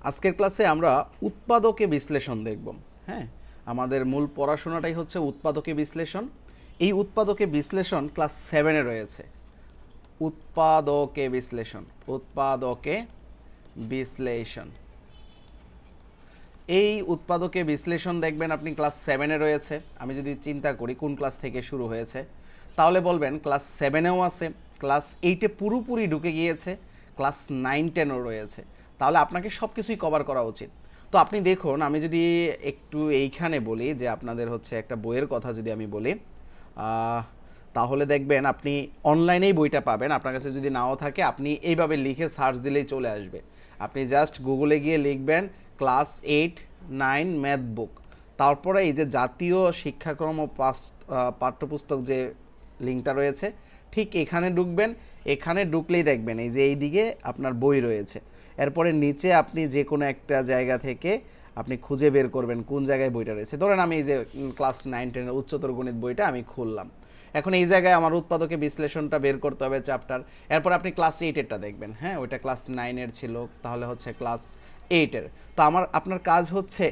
আজকের ক্লাসে আমরা উৎপাদকে বিশ্লেষণ দেখব। হ্যাঁ, আমাদের মূল পড়াশোনাটাই হচ্ছে উৎপাদকে বিশ্লেষণ। এই উৎপাদকে বিশ্লেষণ ক্লাস 7-এ রয়েছে। উৎপাদকে বিশ্লেষণ, উৎপাদকে বিশ্লেষণ, এই উৎপাদকে বিশ্লেষণ দেখবেন আপনি ক্লাস 7-এ রয়েছে। আমি যদি চিন্তা করি কোন ক্লাস থেকে শুরু হয়েছে, তাহলে বলবেন ক্লাস 7-এও আছে, ক্লাস 8-এ পুরোপুরি ঢুকে গিয়েছে, ক্লাস 9-10ও রয়েছে। তাহলে আপনাকে সব কিছুই কভার করা উচিত। তো আপনি দেখুন, আমি যদি একটু এইখানে বলি যে আপনাদের হচ্ছে একটা বইয়ের কথা যদি আমি বলি, তাহলে দেখবেন আপনি অনলাইনেই বইটা পাবেন। আপনার কাছে যদি নাও থাকে আপনি এইভাবে লিখে সার্চ দিলেই চলে আসবে। আপনি জাস্ট গুগলে গিয়ে লিখবেন ক্লাস 8-9 ম্যাথ বুক, তারপরে এই যে জাতীয় শিক্ষাক্রম ও পাঠ্যপুস্তক যে লিঙ্কটা রয়েছে ঠিক এখানে ঢুকবেন। এখানে ঢুকলেই দেখবেন এই যে এই দিকে আপনার বই রয়েছে। এরপরে নিচে আপনি যে কোনো একটা জায়গা থেকে আপনি খুঁজে বের করবেন কোন জায়গায় বইটা রয়েছে। ধরেন আমি এই যে ক্লাস 9-10 উচ্চতর গণিত বইটা আমি খুললাম। এখন এই জায়গায় আমার উৎপাদকে বিশ্লেষণটা বের করতে হবে চ্যাপ্টার। এরপর আপনি ক্লাস 8-এরটা দেখবেন। হ্যাঁ, ওইটা ক্লাস 9-এর ছিল, তাহলে হচ্ছে ক্লাস 8-এর। তো আপনার কাজ হচ্ছে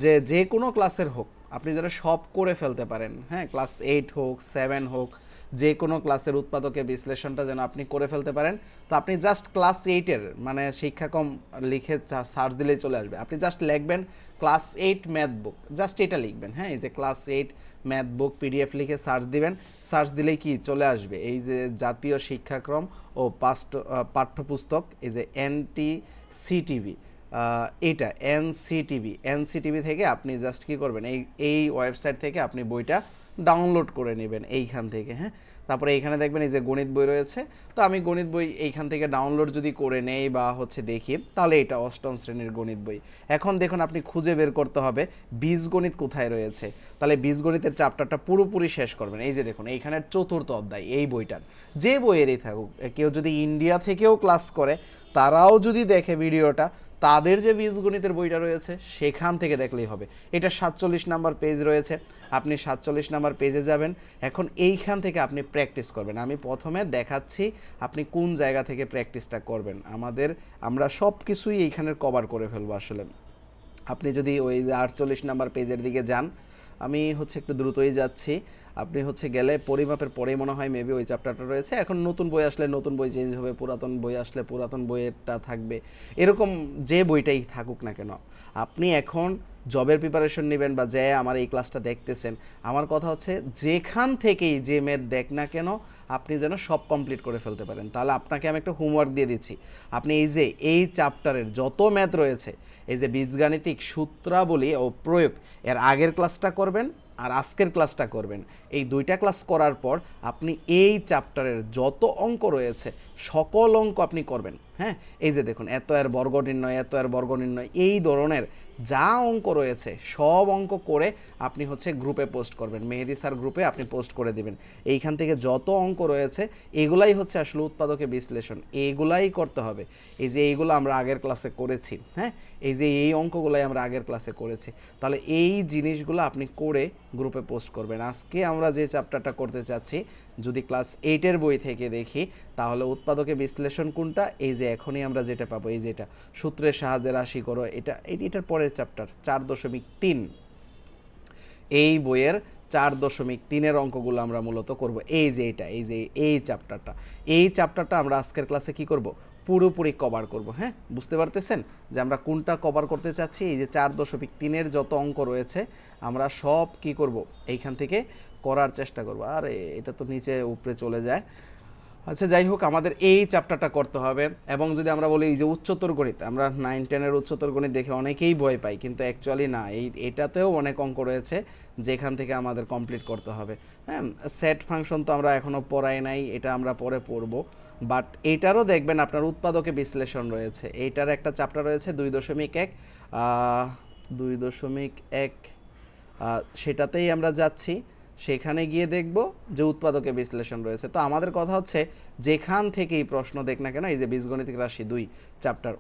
যে যে কোনো ক্লাসের হোক আপনি যারা সব করে ফেলতে পারেন। হ্যাঁ, ক্লাস 8 হোক 7 হোক, যে কোনো ক্লাসের উৎপাদকে বিশ্লেষণটা যেন আপনি করে ফেলতে পারেন। তো আপনি জাস্ট ক্লাস 8-এর মানে শিক্ষাক্রম লিখে সার্চ দিলেই চলে আসবে। আপনি জাস্ট লিখবেন ক্লাস 8 ম্যাথ বুক, জাস্ট এটা লিখবেন। হ্যাঁ, এই যে ক্লাস 8 ম্যাথ বুক পিডিএফ লিখে সার্চ দিবেন। সার্চ দিলেই কি চলে আসবে এই যে জাতীয় শিক্ষাক্রম ও পাঠ্যপুস্তক, এই যে NTCTV, এটা এনসিটিভি থেকে আপনি জাস্ট কী করবেন, এই ওয়েবসাইট থেকে আপনি বইটা ডাউনলোড করে নেবেন এইখান থেকে। হ্যাঁ, তারপরে এইখানে দেখবেন এই যে গণিত বই রয়েছে। তো আমি গণিত বই এইখান থেকে ডাউনলোড যদি করে নেই বা হচ্ছে দেখি, তাহলে এটা অষ্টম শ্রেণীর গণিত বই। এখন দেখুন আপনি খুঁজে বের করতে হবে বীজগণিত কোথায় রয়েছে। তাহলে বীজগণিতের চ্যাপ্টারটা পুরোপুরি শেষ করবেন। এই যে দেখুন এইখানের 4র্থ অধ্যায় এই বইটার, যে বইয়েরই থাকুক, কেউ যদি ইন্ডিয়া থেকেও ক্লাস করে তারাও যদি দেখে ভিডিওটা, তাদের যে বীজগণিতের বইটা রয়েছে সেখান থেকে দেখলেই হবে। এটা 47 নাম্বার পেজ রয়েছে, আপনি 47 নাম্বার পেজে যাবেন। এখন এইখান থেকে আপনি প্র্যাকটিস করবেন। আমি প্রথমে দেখাচ্ছি আপনি কোন জায়গা থেকে প্র্যাকটিসটা করবেন। আমরা সব কিছুই এইখানের কভার করে ফেলবো আসলে। আপনি যদি ওই 48 নাম্বার পেজের দিকে যান, আমি হচ্ছে একটু দ্রুতই যাচ্ছি। আপনি হচ্ছে গেলে পরিমাপের পরেই মনে হয় মেবি ওই চ্যাপ্টারটা রয়েছে। এখন নতুন বই আসলে নতুন বই চেঞ্জ হবে, পুরাতন বই আসলে পুরাতন বইয়েরটা থাকবে। এরকম যে বইটাই থাকুক না কেন, আপনি এখন জবের প্রিপারেশন নেবেন বা যে আমার এই ক্লাসটা দেখতেছেন, আমার কথা হচ্ছে যেখান থেকেই যে ম্যাথ দেখ না কেন আপনি যেন সব কমপ্লিট করে ফেলতে পারেন। তাহলে আপনাকে আমি একটা হোমওয়ার্ক দিয়ে দিচ্ছি। আপনি এই যে এই চ্যাপ্টারের যত ম্যাথ রয়েছে, এই যে বীজগাণিতিক সূত্রাবলী ও প্রয়োগ, এর আগের ক্লাসটা করবেন আর আজকের ক্লাসটা করবেন। এই দুইটা ক্লাস করার পর আপনি এই চ্যাপ্টারের যত অঙ্ক রয়েছে সকল অঙ্ক আপনি করবেন। হ্যাঁ, এই যে দেখুন এত এর বর্গ নির্ণয়, এত এর বর্গ নির্ণয়, এই ধরনের যা অঙ্ক রয়েছে সব অঙ্ক করে আপনি হচ্ছে গ্রুপে পোস্ট করবেন। মেহেদি স্যার গ্রুপে আপনি পোস্ট করে দিবেন। এইখান থেকে যত অঙ্ক রয়েছে এগুলাই হচ্ছে আসলে উৎপাদকে বিশ্লেষণ, এইগুলাই করতে হবে। এই যে এইগুলো আমরা আগের ক্লাসে করেছি। হ্যাঁ, এই যে এই অঙ্কগুলাই আমরা আগের ক্লাসে করেছি। তাহলে এই জিনিসগুলো আপনি করে গ্রুপে পোস্ট করবেন। আজকে আমরা যে চ্যাপ্টারটা করতে চাচ্ছি, যদি ক্লাস 8-এর বই থেকে দেখি, তাহলে উৎপাদকে বিশ্লেষণ কোনটা, এই যে এখনই আমরা যেটা পাবো, এই যেটা সূত্রের সাহায্যে রাশি করো, এটার পরের চ্যাপ্টার 4.3, এই বইয়ের 4.3-এর অঙ্কগুলো আমরা মূলত করব। এই যে এটা, এই চ্যাপ্টারটা আমরা আজকের ক্লাসে কি করব, পুরোপুরি কভার করব। হ্যাঁ, বুঝতে পারতেছেন যে আমরা কোনটা কভার করতে চাচ্ছি। এই যে 4.3-এর যত অঙ্ক রয়েছে আমরা সব কি করব, এইখান থেকে করার চেষ্টা করব। আর এটা তো নিচে উপরে চলে যায়। আচ্ছা, যাই হোক, আমাদের এই চ্যাপ্টারটা করতে হবে। এবং যদি আমরা বলি এই যে উচ্চতর গণিত, আমরা 9-10-এর উচ্চতর গণিত দেখে অনেকেই ভয় পাই, কিন্তু অ্যাকচুয়ালি না, এটাতেও অনেক অঙ্ক রয়েছে যেখান থেকে আমাদের কমপ্লিট করতে হবে। হ্যাঁ, সেট ফাংশন তো আমরা এখনও পড়াই নাই, এটা আমরা পরে পড়ব। বাট এইটারও দেখবেন আপনার উৎপাদকে বিশ্লেষণ রয়েছে। এইটার একটা চ্যাপ্টার রয়েছে 2.1, 2.1, সেটাতেই আমরা যাচ্ছি। সেখানে গিয়ে দেখব যে উৎপাদকে বিশ্লেষণ রয়েছে। তো আমাদের কথা হচ্ছে যেখান থেকেই প্রশ্ন দেখ না কেন, এই যে বীজগণিতিক রাশি 2 চ্যাপ্টার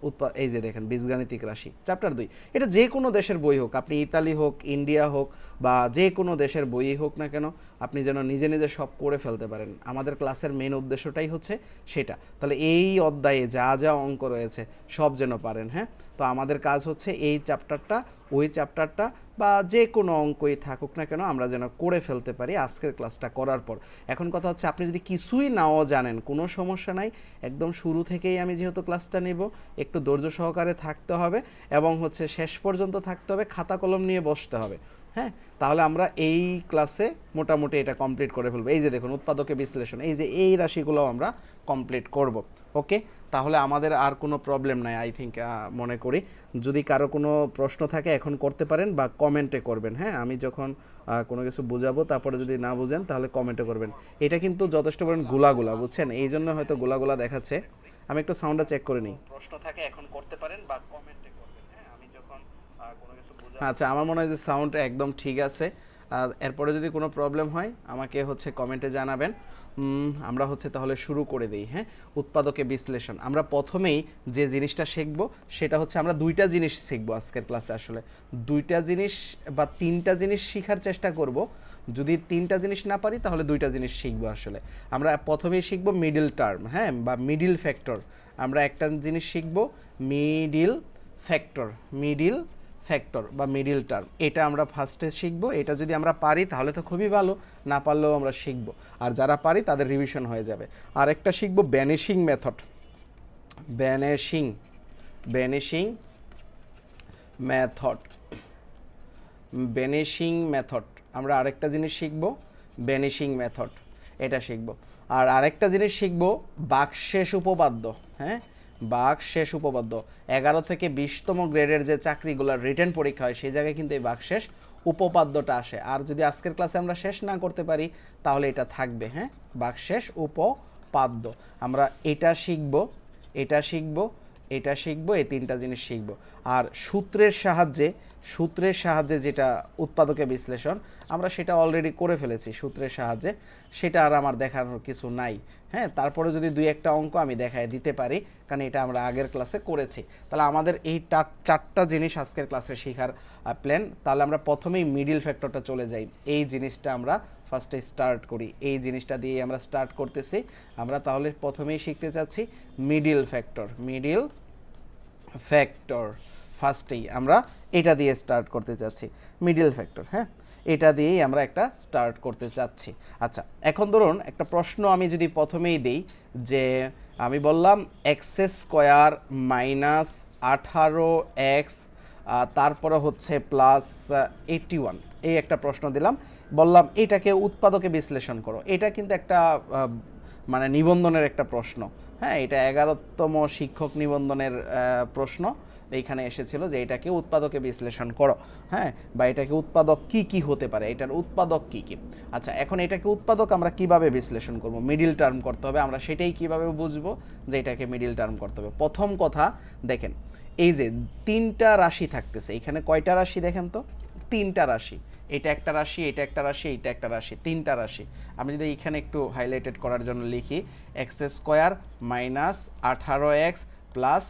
এই যে দেখেন বীজগাণিতিক রাশি চ্যাপ্টার 2, এটা যে কোনো দেশের বই হোক, আপনি ইতালি হোক, ইন্ডিয়া হোক, বা যে কোনো দেশের বইই হোক না কেন, আপনি যেন নিজে নিজে সব করে ফেলতে পারেন। আমাদের ক্লাসের মেন উদ্দেশ্যটাই হচ্ছে সেটা। তাহলে এই অধ্যায়ে যা যা অঙ্ক রয়েছে সব যেন পারেন। হ্যাঁ, তো আমাদের কাজ হচ্ছে এই চ্যাপ্টারটা, ওই চ্যাপ্টারটা, বা যে কোনো অঙ্কই থাকুক না কেন আমরা যেন করে ফেলতে পারি আজকের ক্লাসটা করার পর। এখন কথা হচ্ছে আপনি যদি কিছুই নাও জানেন কোনো সমস্যা নাই, একদম শুরু থেকেই আমি যেহেতু ক্লাসটা নেব, একটু ধৈর্য সহকারে থাকতে হবে এবং হচ্ছে শেষ পর্যন্ত থাকতে হবে, খাতা কলম নিয়ে বসতে হবে। হ্যাঁ, তাহলে আমরা এই ক্লাসে মোটামুটি এটা কমপ্লিট করে ফেলবো। এই যে দেখুন উৎপাদকে বিশ্লেষণ, এই যে এই রাশিগুলো আমরা কমপ্লিট করব। ওকে, তাহলে আমাদের আর কোনো প্রবলেম নাই আই থিঙ্ক, মনে করি। যদি কারো কোনো প্রশ্ন থাকে এখন করতে পারেন বা কমেন্টে করবেন। হ্যাঁ, আমি যখন কোনো কিছু বোঝাবো তারপরে যদি না বুঝেন তাহলে কমেন্টে করবেন। এটা কিন্তু যথেষ্ট পরিমাণ গোলাগুলা, বুঝছেন, এই জন্য হয়তো গোলাগুলা দেখাচ্ছে। আমি একটু সাউন্ডটা চেক করে নিই। প্রশ্ন থাকে এখন করতে পারেন বা কমেন্টে করবেন। হ্যাঁ, আমি যখন কোনো কিছু বোঝাবো। আচ্ছা, আমার মনে হয় যে সাউন্ড একদম ঠিক আছে। এরপরে যদি কোনো প্রবলেম হয় আমাকে হচ্ছে কমেন্টে জানাবেন। আমরা হচ্ছে তাহলে শুরু করে দিই। হ্যাঁ, উৎপাদকে বিশ্লেষণ আমরা প্রথমেই যে জিনিসটা শিখবো সেটা হচ্ছে আমরা দুইটা জিনিস শিখবো আজকের ক্লাসে। আসলে দুইটা জিনিস বা তিনটা জিনিস শেখার চেষ্টা করব। যদি তিনটা জিনিস না পারি তাহলে দুইটা জিনিস শিখবো। আসলে আমরা প্রথমেই শিখবো মিডল টার্ম, হ্যাঁ, বা মিডিল ফ্যাক্টর। আমরা একটা জিনিস শিখবো মিডিল ফ্যাক্টর, মিডিল ফ্যাক্টর বা মিডিল টার্ম, এটা আমরা ফার্স্টে শিখবো। এটা যদি আমরা পারি তাহলে তো খুবই ভালো, না পারলেও আমরা শিখবো, আর যারা পারি তাদের রিভিশন হয়ে যাবে। আর একটা শিখবো vanishing method, vanishing vanishing method, vanishing method. আমরা আরেকটা জিনিস শিখবো ভ্যানিশিং মেথড, এটা শিখবো। আর আরেকটা জিনিস শিখবো বাকশেষ উপপাদ্য। হ্যাঁ, বাকশেষ উপপাদ্য 11 থেকে 20তম গ্রেডের যে চাকরিগুলোর রিটেন পরীক্ষা হয় সেই জায়গায় কিন্তু এই বাকশেষ উপপাদ্যটা আসে। আর যদি আজকের ক্লাসে আমরা শেষ না করতে পারি তাহলে এটা থাকবে। হ্যাঁ, বাকশেষ উপপাদ্য আমরা এটা শিখবো, এটা শিখবো, এটা শিখবো, এই তিনটা জিনিস শিখবো। আর সূত্রের সাহায্যে যেটা উৎপাদকে বিশ্লেষণ আমরা সেটা অলরেডি করে ফেলেছি সূত্রের সাহায্যে, সেটা আর আমার দেখানোর কিছু নাই। হ্যাঁ, তারপরে যদি দুই একটা অঙ্ক আমি দেখায় দিতে পারি, কারণ এটা আমরা আগের ক্লাসে করেছি। তাহলে আমাদের এই চারটা জিনিস আজকের ক্লাসে শেখার প্ল্যান। তাহলে আমরা প্রথমেই মিডিল ফ্যাক্টরটা চলে যাই। এই জিনিসটা আমরা ফার্স্টে স্টার্ট করি, এই জিনিসটা দিয়ে আমরা স্টার্ট করতেছি। আমরা তাহলে প্রথমেই শিখতে চাচ্ছি মিডিল ফ্যাক্টর, মিডিল ফ্যাক্টর ফার্স্টেই আমরা এটা দিয়ে স্টার্ট করতে চাচ্ছি, মিডিল ফ্যাক্টর। হ্যাঁ, এটা দিয়েই আমরা একটা স্টার্ট করতে চাচ্ছি। আচ্ছা, এখন ধরুন একটা প্রশ্ন আমি যদি প্রথমেই দিই যে আমি বললাম এক্স স্কোয়ার মাইনাস 18x তারপরে হচ্ছে প্লাস 81, এই একটা প্রশ্ন দিলাম, বললাম এটাকে উৎপাদকে বিশ্লেষণ করো। এটা কিন্তু একটা মানে নিবন্ধনের একটা প্রশ্ন। হ্যাঁ, এটা 11তম শিক্ষক নিবন্ধনের প্রশ্ন এইখানে এসেছিল যে এটাকে উৎপাদকে বিশ্লেষণ করো। হ্যাঁ, বা এটাকে উৎপাদক কি কি হতে পারে, এটার উৎপাদক কি কি। আচ্ছা, এখন এটাকে উৎপাদক আমরা কিভাবে বিশ্লেষণ করব, মিডিল টার্ম করতে হবে। আমরা সেটাই কিভাবে বুঝবো যে এটাকে মিডিল টার্ম করতে হবে। প্রথম কথা দেখেন, এই যে তিনটা রাশি থাকতেছে এখানে, কয়টা রাশি দেখেন তো, তিনটা রাশি। এটা একটা রাশি, এটা একটা রাশি, এটা একটা রাশি, তিনটা রাশি। আমি যদি এখানে একটু হাইলাইটেড করার জন্য লিখি x square minus 18x plus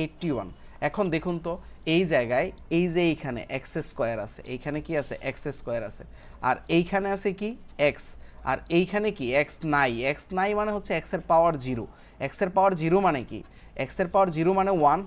81। এখন দেখুন তো এই জায়গায় এই যে এইখানে এক্স স্কোয়ার আছে, এইখানে কি আছে, এক্স স্কোয়ার আছে, আর এইখানে আছে কি এক্স, আর এইখানে কি এক্স নাই। এক্স নাই মানে হচ্ছে এক্সের পাওয়ার 0। এক্সের পাওয়ার 0 মানে কি, এক্সের পাওয়ার 0 মানে 1।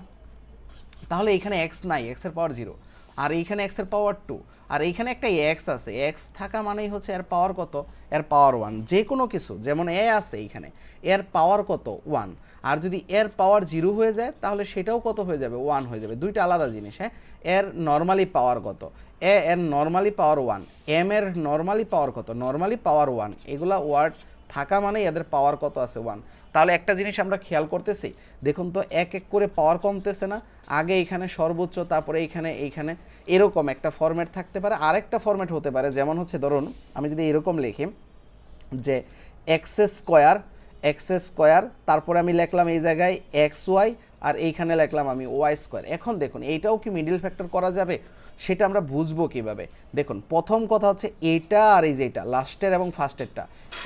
তাহলে এইখানে এক্স নাই, এক্সের পাওয়ার 0, আর এইখানে এক্সের পাওয়ার 2, আর এইখানে একটা এক্স আছে। এক্স থাকা মানেই হচ্ছে এর পাওয়ার কত, এর পাওয়ার 1। যে কোনো কিছু যেমন এ আছে এইখানে, এর পাওয়ার কত 1। আর যদি এর পাওয়ার 0 হয়ে যায় তাহলে সেটাও কত হয়ে যাবে, 1 হয়ে যাবে। দুইটা আলাদা জিনিস। হ্যাঁ, এর নর্মালি পাওয়ার কত, এর নর্মালি পাওয়ার 1, এম এর নর্মালি পাওয়ার কত, নর্মালি পাওয়ার 1। এগুলা ওয়ার্ড থাকা মানে এদের পাওয়ার কত আছে, 1। তাহলে একটা জিনিস আমরা খেয়াল করতেছি, দেখুন তো এক এক করে পাওয়ার কমতেছে না। আগে এখানে সর্বোচ্চ, তারপরে এইখানে এরকম একটা ফরম্যাট থাকতে পারে। আরেকটা ফরম্যাট হতে পারে, যেমন হচ্ছে ধরুন আমি যদি এরকম লিখি যে এক্স স্কোয়ার তারপরে আমি লিখলাম এই জায়গায় এক্স ওয়াই আর এইখানে লিখলাম আমি ওয়াই স্কোয়ার। এখন দেখুন এইটাও কি মিডল ফ্যাক্টর করা যাবে, সেটা আমরা বুঝবো কিভাবে। দেখুন প্রথম কথা হচ্ছে এটা আর এই যে এটা লাস্টের এবং ফার্স্টেরটা,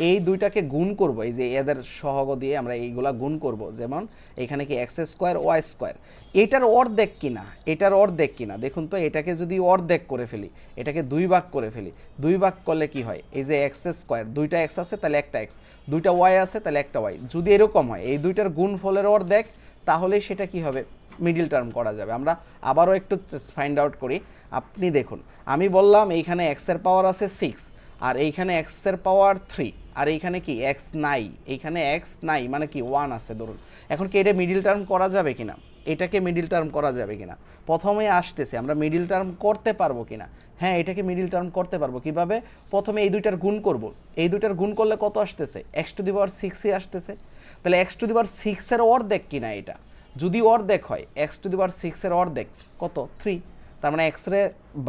এই দুইটাকে গুণ করব, এই যে এদের সহগ দিয়ে আমরা এইগুলা গুণ করব। যেমন এখানে কি এক্স স্কোয়ার ওয়াই স্কোয়ার, এটার অর্ধেক কিনা, এটার অর্ধেক কিনা। দেখুন তো এটাকে যদি অর্ধেক করে ফেলি, এটাকে 2 ভাগ করে ফেলি, 2 ভাগ করলে কি হয়, এই যে এক্স স্কোয়ার, দুইটা এক্স আছে তাহলে একটা এক্স, দুইটা ওয়াই আছে তাহলে একটা ওয়াই, যদি এরকম হয় এই দুইটার গুণফলের অর্ধেক, তাহলে সেটা কি হবে, মিডিল টার্ম করা যাবে। আমরা আবারও একটু ফাইন্ড আউট করি। আপনি দেখুন আমি বললাম এইখানে এক্সের পাওয়ার আছে 6, আর এইখানে এক্সের পাওয়ার 3, আর এইখানে কি এক্স নাই, এইখানে এক্স নাই মানে কি 1 আছে ধরুন। এখন কি এটা মিডিল টার্ম করা যাবে কিনা, এটাকে মিডিল টার্ম করা যাবে কিনা, প্রথমে আসতেছে আমরা মিডিল টার্ম করতে পারবো কিনা। হ্যাঁ এটাকে মিডিল টার্ম করতে পারবো। কিভাবে, প্রথমে এই দুইটার গুণ করব, এই দুইটার গুণ করলে কত আসতেছে, এক্স টু দি পাওয়ার 6ই আসতেছে। তাহলে এক্স টু দি পাওয়ার 6-এর অর্ধেক কিনা এটা, যদি অর্ধেক হয় এক্স টু দি পাওয়ার 6-এর অর্ধেক কত 3, তার মানে এক্স রে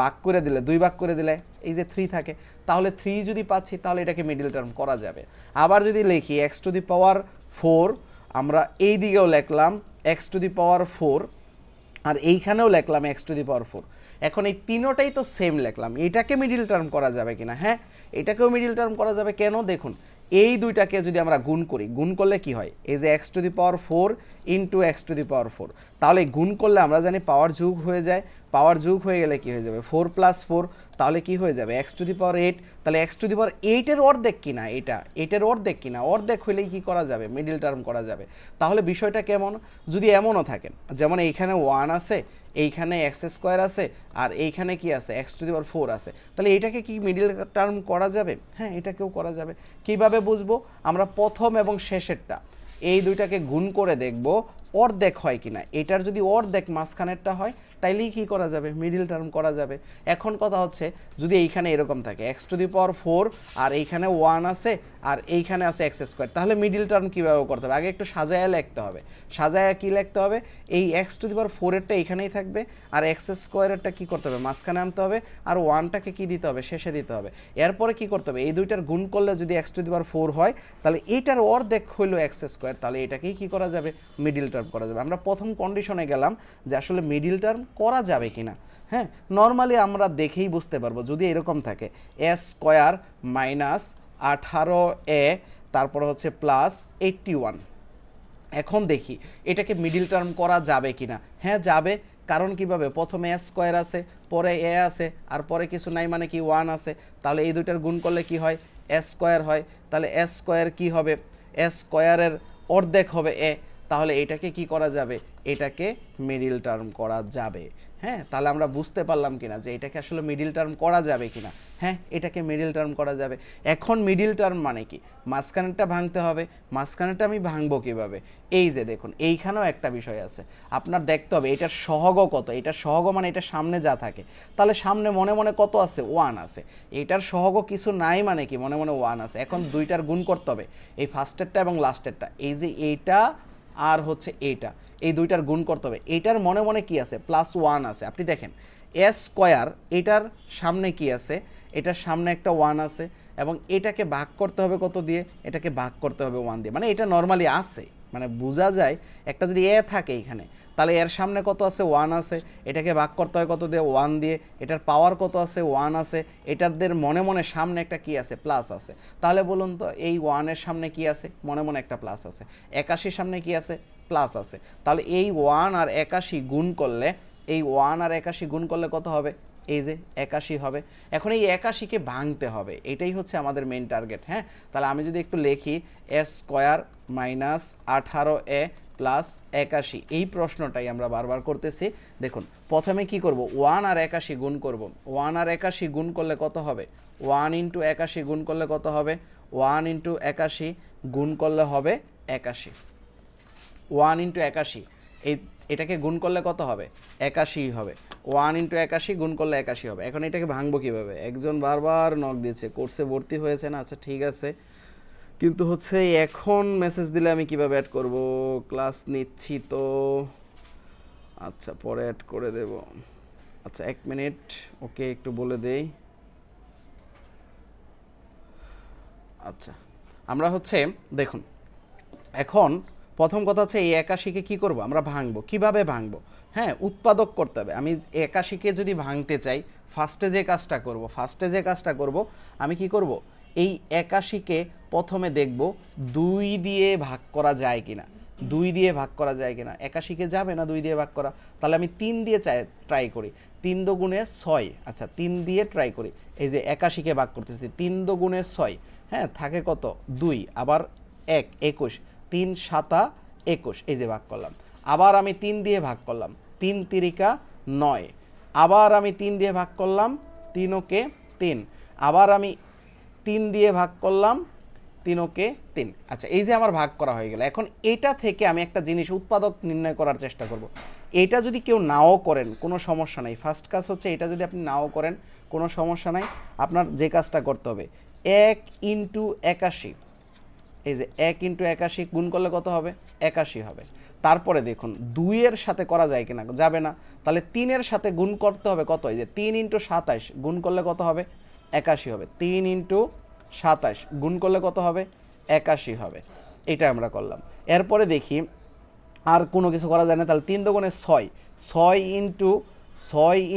ভাগ করে দিলে 2 ভাগ করে দিলে এই যে 3 থাকে, তাহলে 3 যদি পাচ্ছি তাহলে এটাকে মিডল টার্ম করা যাবে। আবার যদি লিখি এক্স টু দি পাওয়ার 4, আমরা এই দিকেও লিখলাম এক্স টু দি পাওয়ার 4, আর এইখানেও লিখলাম এক্স টু দি পাওয়ার 4। এখন এই তিনোটাই তো সেম লিখলাম, এটাকে মিডল টার্ম করা যাবে কিনা, হ্যাঁ এটাকেও মিডল টার্ম করা যাবে। কেন, দেখুন এই দুইটাকে যদি আমরা গুণ করি, গুণ করলে কি হয়, এই যে x to the power 4 into x to the power 4, তাহলে গুণ করলে আমরা জানি পাওয়ার যোগ হয়ে যায়, পাওয়ার যোগ হয়ে গেলে কি হয়ে যাবে 4 + 4, তাহলে কি হয়ে যাবে এক্স টু দি পাওয়ার 8। তাহলে এক্স টু দি পাওয়ার 8-এর অর্ধেক কিনা, এটা 8-এর অর্ধেক কিনা, অর্ধেক হলেই কি করা যাবে, মিডল টার্ম করা যাবে। তাহলে বিষয়টা কেমন, যদি এমনও থাকে যেমন এইখানে 1 আছে, এইখানে এক্স স্কোয়ার আছে, আর এইখানে কি আছে এক্স টু দি পাওয়ার 4 আছে, তাহলে এটাকে কি মিডল টার্ম করা যাবে, হ্যাঁ এটাকেও করা যাবে। কিভাবে বুঝবো, আমরা প্রথম এবং শেষেরটা এই দুইটাকে গুণ করে দেখব অর্ধেক হয় কিনা, এটার যদি অর্ধেক মাঝখানেরটা হয় তাইলেই কি করা যাবে, মিডল টার্ম করা যাবে। এখন কথা হচ্ছে যদি এইখানে এরকম থাকে এক্স টু দি পাওয়ার 4 আর এইখানে 1 আছে আর এইখানে আছে এক্স স্কোয়ার, তাহলে মিডল টার্ম কীভাবে করতে হবে, আগে একটু সাজায়া লিখতে হবে। সাজায়া কী লিখতে হবে, এই এক্স টু দি পাওয়ার 4-এরটা এইখানেই থাকবে, আর এক্স স্কোয়ারেরটা কী করতে হবে, মাঝখানে আনতে হবে, আর 1টাকে কী দিতে হবে, শেষে দিতে হবে। এরপরে কী করতে হবে, এই দুইটার গুণ করলে যদি এক্স টু দি পাওয়ার 4 হয়, তাহলে এইটার অর্ধেক হইল এক্স স্কোয়ার, তাহলে এটাকেই কী করা যাবে, মিডল টার্ম করা যাবে। আমরা প্রথম কন্ডিশনে গেলাম যে আসলে মিডল টার্ম করা যাবে কিনা। হ্যাঁ নর্মালি আমরা দেখেই বুঝতে পারবো, যদি এরকম থাকে এ স্কোয়ার মাইনাস 18a তারপর হচ্ছে প্লাস 81, এখন দেখি এটাকে মিডল টার্ম করা যাবে কিনা। হ্যাঁ যাবে, কারণ কিভাবে, প্রথমে এ স্কোয়ার আছে, পরে এ আছে, আর পরে কিছু নাই মানে কি 1 আছে, তাহলে এই দুইটার গুণ করলে কি হয়, এ স্কোয়ার হয়, তাহলে এ স্কোয়ার কী হবে, এ স্কোয়ারের অর্ধেক হবে এ, তাহলে এটাকে কি করা যাবে, এটাকে মিডল টার্ম করা যাবে। হ্যাঁ তাহলে আমরা বুঝতে পারলাম কিনা যে এটাকে আসলে মিডল টার্ম করা যাবে কিনা। হ্যাঁ এটাকে মিডল টার্ম করা যাবে। এখন মিডল টার্ম মানে কি, মাঝখানেরটা ভাঙতে হবে, মাঝখানেরটা আমি ভাঙবো কীভাবে, এই যে দেখুন এইখানেও একটা বিষয় আছে, আপনার দেখতে হবে এটার সহগ কত, এটার সহগ মানে এটা সামনে যা থাকে, তাহলে সামনে মনে মনে কত আছে, 1 আছে, এটার সহগ কিছু নাই মানে কি মনে মনে 1 আছে। এখন দুইটার গুণ করতে হবে, এই ফার্স্টেরটা এবং লাস্টেরটা, এই যে এইটা আর হচ্ছে এইটা, এই দুইটার গুণ করতে হবে, এইটার মনে মনে কি আছে, +1 আছে। আপনি দেখেন এ স্কোয়ার, এটার সামনে কি আছে, এটার সামনে একটা 1 আছে, এবং এটাকে ভাগ করতে হবে কত দিয়ে, এটাকে ভাগ করতে হবে 1 দিয়ে, মানে এটা নর্মালি আছে, মানে বোঝা যায় একটা যদি এ থাকে এখানে, তাহলে এর সামনে কত আছে, 1 আছে, এটাকে ভাগ করতে হয় কত দিয়ে, 1 দিয়ে, এটার পাওয়ার কত আছে, 1 আছে, এটাদের মনে মনে সামনে একটা কি আছে, প্লাস আছে। তাহলে বলুন তো এই 1-এর সামনে কি আছে, মনে মনে একটা প্লাস আছে, 81-র সামনে কি আছে, প্লাস আছে। তাহলে এই 1 আর 81 গুণ করলে, এই 1 আর 81 গুণ করলে কত হবে, এই যে 81 হবে। এখন এই 81-কে ভাঙতে হবে, এটাই হচ্ছে আমাদের মেইন টার্গেট। হ্যাঁ তাহলে আমি যদি একটু লিখি এ স্কোয়ার মাইনাস 18a প্লাস 81, এই প্রশ্নটাই আমরা বারবার করতেছি। দেখুন প্রথমে কি করব, 1 আর 81 গুণ করব, 1 আর 81 গুণ করলে কত হবে, 1 ইন্টু 81 গুণ করলে কত হবে, 1 ইন্টু 81 গুণ করলে হবে 81, 1 ইন্টু 81, এটাকে গুণ করলে কত হবে, 81 হবে, 1 ইন্টু 81 গুণ করলে 81 হবে। এখন এটাকে ভাঙবো কীভাবে, একজন বারবার নক দিয়েছে, কোর্সে ভর্তি হয়েছে না, আচ্ছা ঠিক আছে, কিন্তু হচ্ছে এখন মেসেজ দিলে আমি কিভাবে অ্যাড করব, ক্লাস নিচ্ছি তো, আচ্ছা পরে অ্যাড করে দেব, আচ্ছা 1 মিনিট, ওকে একটু বলে দেই। আচ্ছা আমরা হচ্ছে দেখুন এখন প্রথম কথা হচ্ছে এই 81-কে কী করব আমরা ভাঙবো। কিভাবে ভাঙবো? হ্যাঁ, উৎপাদক করতে হবে। আমি 81-কে যদি ভাঙতে চাই ফার্স্টে যে কাজটা করব আমি কি করব, এই 81-কে প্রথমে দেখব 2 দিয়ে ভাগ করা যায় কিনা। 2 দিয়ে ভাগ করা যায় কিনা, 81-কে যাবে না 2 দিয়ে ভাগ করা, তাহলে আমি 3 দিয়ে ট্রাই করি। 3 দুগুণে 6, আচ্ছা 3 দিয়ে ট্রাই করি। এই যে 81-কে ভাগ করতেছি, 3 দুগুণে 6, হ্যাঁ থাকে কত 2, আবার 1 21, 3 7 21, এই যে ভাগ করলাম। আবার আমি 3 দিয়ে ভাগ করলাম, 3 তিরিকা 9, আবার আমি 3 দিয়ে ভাগ করলাম, 3 ওকে 3, আবার আমি 3 দিয়ে ভাগ করলাম, 3 ওকে 3। আচ্ছা এই যে আমার ভাগ করা হয়ে গেল। এখন এটা থেকে আমি একটা জিনিস উৎপাদক নির্ণয় করার চেষ্টা করব। এটা যদি কেউ নাও করেন কোনো সমস্যা নাই। ফার্স্ট কাজ হচ্ছে এটা যদি আপনি নাও করেন কোনো সমস্যা নাই, আপনার যে কাজটা করতে হবে 1 ইন্টু 81, এই যে 1 ইন্টু 81 গুণ করলে কত হবে 81 হবে। তারপরে দেখুন 2 এর সাথে করা যায় কিনা, যাবে না, তাহলে 3 এর সাথে গুণ করতে হবে কত, এই যে 3 ইন্টু 27 গুণ করলে কত হবে 81 হবে। 3 ইন্টু 27 গুণ করলে কত হবে 81 হবে। এটা আমরা করলাম। এরপরে দেখি আর কোনো কিছু করা যায় না, তাহলে 3 দুগুণে 6, 6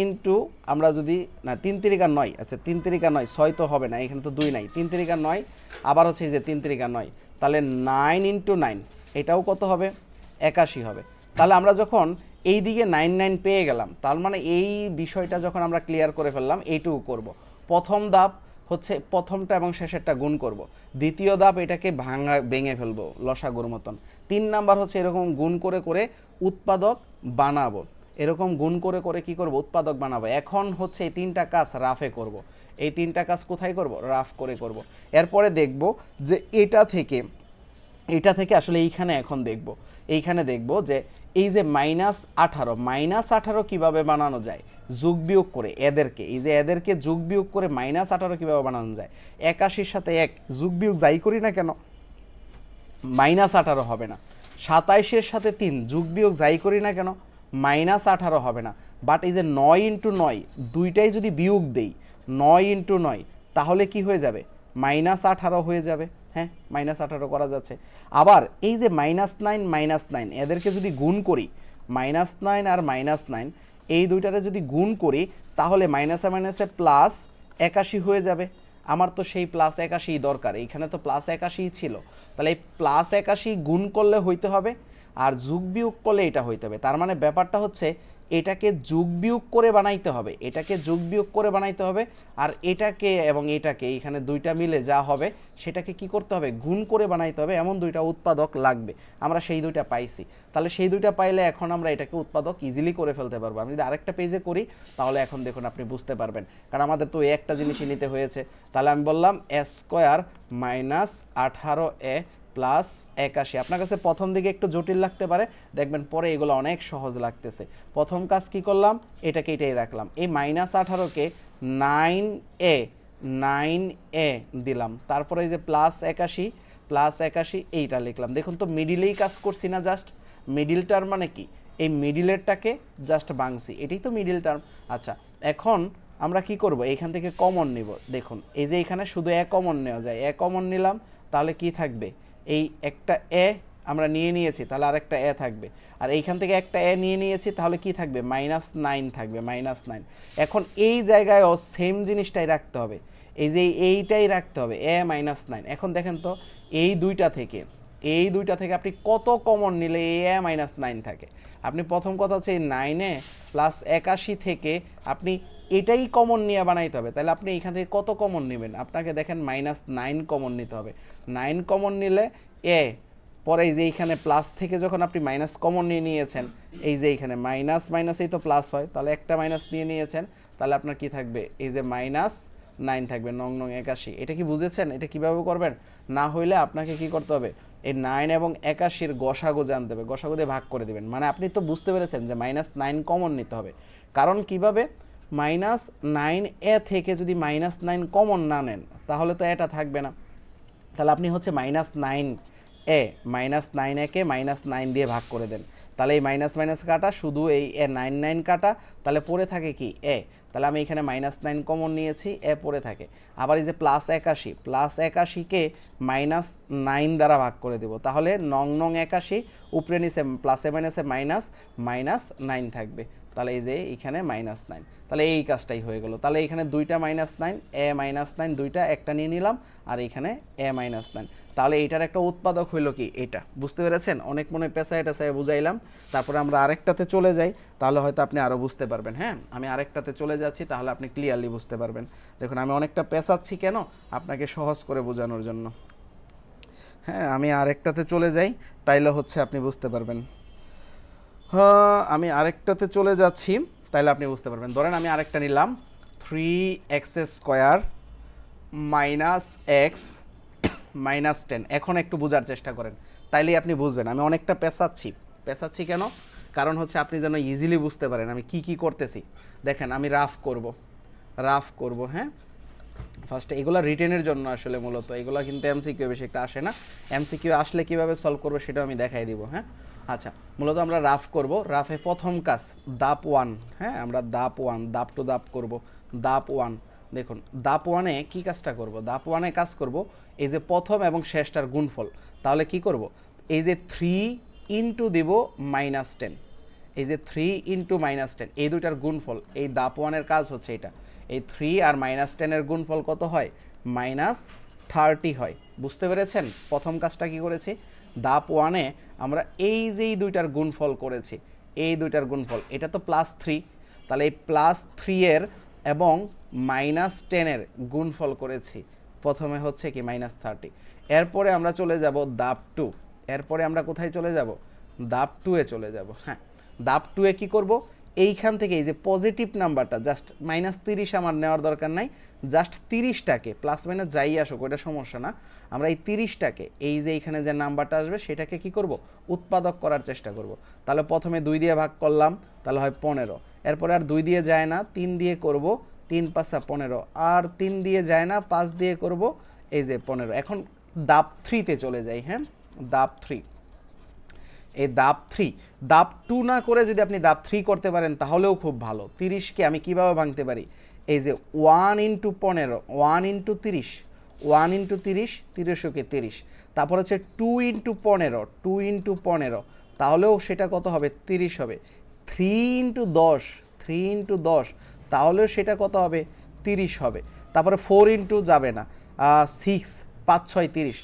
ইন্টু আমরা যদি না 3 তিরিকা 9, আচ্ছা 3 তিরিকা 9, 6 তো হবে না, এখানে তো 2 নাই, 3 তিরিকা 9, আবার হচ্ছে এই যে 3 তিরিকা 9, তাহলে 9 ইন্টু 9 এটাও কত হবে 81 হবে। তাহলে আমরা যখন এই দিকে 9 পেয়ে গেলাম, তার মানে এই বিষয়টা যখন আমরা ক্লিয়ার করে ফেললাম, এইটুকু করব। প্রথম ধাপ হচ্ছে প্রথমটা এবং শেষেরটা গুণ করব। দ্বিতীয় ধাপ এটাকে ভেঙে ফেলবো লসাগুর মতন। 3 নাম্বার হচ্ছে এরকম গুণ করে করে উৎপাদক বানাবো। এরকম গুণ করে করে কি করব উৎপাদক বানাবো। এখন হচ্ছে এই 3টা কাজ রাফে করব। এই 3টা কাজ কোথায় করব, রাফ করে করব। এরপরে দেখব যে এটা থেকে আসলে এইখানে এখন এইখানে দেখব যে এই যে -18 কিভাবে বানানো যায় যোগ বিয়োগ করে এদেরকে, এই যে এদেরকে যোগ বিয়োগ করে -18 কিভাবে বানানো যায়। 81-র সাথে 1 যোগ বিয়োগ যাই করি না কেন -18 হবে না। 27-এর সাথে 3 যোগ বিয়োগ যাই করি না কেন -18 হবে না। বাট এই যে 9 ইন্টু 9 দুইটাই যদি বিয়োগ দেই 9 ইন্টু 9 তাহলে কি হয়ে যাবে -18 হয়ে যাবে। হ্যাঁ -18 করা যাচ্ছে। আবার এই যে -9 এদেরকে যদি গুণ করি, -9 আর -9 এই দুইটারে যদি গুণ করি তাহলে মাইনাসে মাইনাসে প্লাস 81 হয়ে যাবে। আমার তো সেই প্লাস 81 দরকার, এইখানে তো প্লাস 81 ছিল, তাহলে এই প্লাস 81 গুণ করলে হইতে হবে আর যোগ বিয়োগ করলে এটা হইতে হবে। তার মানে ব্যাপারটা হচ্ছে এটাকে যোগ বিয়োগ করে বানাইতে হবে, আর এটাকে এবং এটাকে এইখানে দুইটা মিলে যা হবে সেটাকে কি করতে হবে গুণ করে বানাইতে হবে। এমন দুইটা উৎপাদক লাগবে, আমরা সেই দুইটা পাইছি। তাহলে সেই দুইটা পাইলে এখন আমরা এটাকে উৎপাদক ইজিলি করে ফেলতে পারবো। আমি যদি আরেকটা পেজে করি তাহলে এখন দেখুন আপনি বুঝতে পারবেন, কারণ আমাদের তো একটা জিনিসই নিতে হয়েছে। তাহলে আমি বললাম a² - 18a প্লাস 81। আপনার কাছে প্রথম দিকে একটু জটিল লাগতে পারে, দেখবেন পরে এগুলো অনেক সহজ লাগতেছে। প্রথম কাজ কি করলাম, এটাই রাখলাম, এই -18কে 9a দিলাম, তারপরে এই যে প্লাস 81 এইটা লিখলাম। দেখুন তো মিডিলেই কাজ করছি না, জাস্ট মিডিল টার্ম মানে কি, এই মিডিলেরটাকে জাস্ট ভাঙছি, এটাই তো মিডিল টার্ম। আচ্ছা এখন আমরা কি করব, এইখান থেকে কমন নিব। দেখুন এই যে এখানে শুধু এ কমন নেওয়া যায়, এ কমন নিলাম, তাহলে কি থাকবে, এই একটা এ আমরা নিয়ে নিয়েছি, তাহলে আরেকটা এ থাকবে, আর এইখান থেকে একটা এ নিয়ে নিয়েছি, তাহলে কি থাকবে -9 থাকবে, -9। এখন এই জায়গায়ও সেম জিনিসটাই রাখতে হবে, এই যে এইটাই রাখতে হবে এ -9। এখন দেখেন তো এই দুইটা থেকে আপনি কত কমন নিলে এ -9 থাকে। আপনি প্রথম কথা হচ্ছে এই 9 প্লাস 81 থেকে আপনি এটাই কমন নিয়ে বানাইতে হবে। তাহলে আপনি এখান থেকে কত কমন নেবেন, আপনাকে দেখেন -9 কমন নিতে হবে। 9 কমন নিলে এ, পরে এই যে এইখানে প্লাস থেকে যখন আপনি মাইনাস কমন নিয়ে নিয়েছেন, এই যে এইখানে মাইনাস মাইনাসেই তো প্লাস হয়, তাহলে একটা মাইনাস নিয়ে নিয়েছেন, তাহলে আপনার কি থাকবে, এই যে -9 থাকবে, 9 81। এটা কি বুঝেছেন, এটা কিভাবে করবেন? না হইলে আপনাকে কি করতে হবে, এই 9 এবং 81-র গসাগু জানতে হবে, গসাগু দিয়ে ভাগ করে দেবেন। মানে আপনি তো বুঝতে পেরেছেন যে -9 কমন নিতে হবে। কারণ কিভাবে, -9a থেকে যদি -9 কমন না নেন তাহলে তো এটা থাকবে না। তাহলে আপনি হচ্ছে -9a কে -9 দিয়ে ভাগ করে দেন, তাহলে এই মাইনাস মাইনাস কাটা, শুধু এই এ 9 9 কাটা, তাহলে পড়ে থাকে কি এ। তাহলে আমি এখানে -9 কমন নিয়েছি, এ পড়ে থাকে। আবার এই যে +81কে -9 দ্বারা ভাগ করে দেব, তাহলে নং 81 উপরে নিচে প্লাসে মাইনাসে -9 থাকবে। তাহলে এই যে এখানে -9, তাহলে এই কাজটাই হয়ে গেল। তাহলে এখানে দুইটা -9, এ -9 দুইটা, একটা নিয়ে নিলাম, আর এখানে এ -9। তাহলে এইটার একটা উৎপাদক হইল কি এটা, বুঝতে পেরেছেন? অনেক মনে পেঁচায় টেঁচায় বুঝাইলাম। তারপরে আমরা আরেকটাতে চলে যাই, তাহলে হয়তো আপনি আরও বুঝতে পারবেন। হ্যাঁ, আমি আরেকটাতে চলে যাচ্ছি, তাহলে আপনি ক্লিয়ারলি বুঝতে পারবেন। দেখুন আমি অনেকটা পেঁচাচ্ছি কেন, আপনাকে সহজ করে বোঝানোর জন্য। হ্যাঁ, আমি আরেকটাতে চলে যাই, তাইলে হচ্ছে আপনি বুঝতে পারবেন। হ্যাঁ, আমি আরেকটাতে চলে যাচ্ছি, তাইলে আপনি বুঝতে পারবেন। ধরেন আমি আরেকটা নিলাম, 3x² - x -10। এখন একটু বোঝার চেষ্টা করেন, তাইলেই আপনি বুঝবেন। আমি অনেকটা পেঁচাচ্ছি কেন, কারণ হচ্ছে আপনি যেন ইজিলি বুঝতে পারেন আমি কি করতেছি। দেখেন আমি রাফ করব। হ্যাঁ, ফার্স্টে এগুলো রিটেনের জন্য আসলে মূলত, এগুলো কিন্তু এমসিকিউ বেশি একটা আসে না। এমসিকিউ আসলে কিভাবে সলভ করবো সেটাও আমি দেখাই দিব। হ্যাঁ, আচ্ছা, মূলত আমরা রাফ করব। রাফে প্রথম কাজ ধাপ 1। হ্যাঁ, আমরা ধাপ 1, ধাপ টু ধাপ করব। ধাপ 1, দেখুন ধাপ 1-এ কী কাজটা করব? ধাপ 1-এ কাজ করব এই যে প্রথম এবং শেষটার গুণফল। তাহলে কি করব? এই যে 3 ইন্টু দিব -10, এই যে 3 ইন্টু -10, এই দুইটার গুণফল। এই ধাপ 1-এর কাজ হচ্ছে এটা। এই 3 আর -10-এর গুণফল কত হয়? -30 হয়। বুঝতে পেরেছেন? প্রথম কাজটা কি করেছি? ধাপ 1-এ আমরা এই যে এই দুইটার গুণফল করেছি, এই দুইটার গুণফল, এটা তো +3, তাহলে এই +3-এর এবং -10-এর গুণফল করেছি। প্রথমে হচ্ছে কি -30। এরপরে আমরা চলে যাব ধাপ 2। এরপরে আমরা কোথায় চলে যাব? ধাপ 2-এ চলে যাব। হ্যাঁ, ধাপ 2-এ কী করব? এইখান থেকে এই যে পজিটিভ নাম্বারটা, জাস্ট -30 আমার নেওয়ার দরকার নাই, জাস্ট 30টাকে, প্লাস মাইনাস যাই আসুক ওটা সমস্যা না, আমরা এই 30টাকে, এই যে এইখানে যে নাম্বারটা আসবে সেটাকে কি করব? উৎপাদক করার চেষ্টা করব। তাহলে প্রথমে 2 দিয়ে ভাগ করলাম, তাহলে হয় 15। এরপরে আর 2 দিয়ে যায় না, 3 দিয়ে করব, 3 × 5 = 15, আর 3 দিয়ে যায় না, 5 দিয়ে করব, এই যে 15। এখন ধাপ 3-তে চলে যাই। হ্যাঁ, ধাপ 3, এই ধাপ 3, ধাপ 2 না করে যদি আপনি ধাপ 3 করতে পারেন তাহলেও খুব ভালো। 30কে আমি কিভাবে ভাঙতে পারি? এই যে 1 × 15, 1 × 30, 1 × 30, 30কে 30, তারপর হচ্ছে 2 × 15, 2 × 15, তাহলেও সেটা কত হবে? 30 হবে। 3 × 10, 3 × 10, তাহলেও সেটা কত হবে? 30 হবে। তারপরে 4 ইন্টু যাবে না, 6, 5 6 30,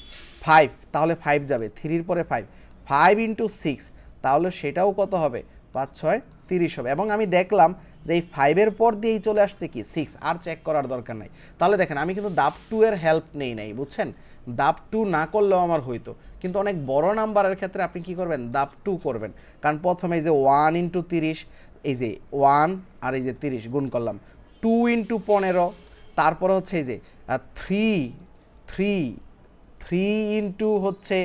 5, তাহলে 5 যাবে, 3-র পরে 5, 5 × 6, তাহলে সেটাও কত হবে? 5 6 30 হবে। এবং আমি দেখলাম যে এই 5-এর পর দিয়েই চলে আসছে কি 6, আর চেক করার দরকার নাই। তাহলে দেখেন আমি কিন্তু ধাপ 2-এর হেল্প নেই নাই, বুঝছেন? ধাপ 2 না করলেও আমার হইতো, কিন্তু অনেক বড় নাম্বারের ক্ষেত্রে আপনি কি করবেন? ধাপ 2 করবেন। কারণ প্রথমে এই যে 1 × 30, এই যে 1 আর এই যে 30 গুণ করলাম, 2 × 15, তারপরে হচ্ছে এই যে 3 ইন্টু হচ্ছে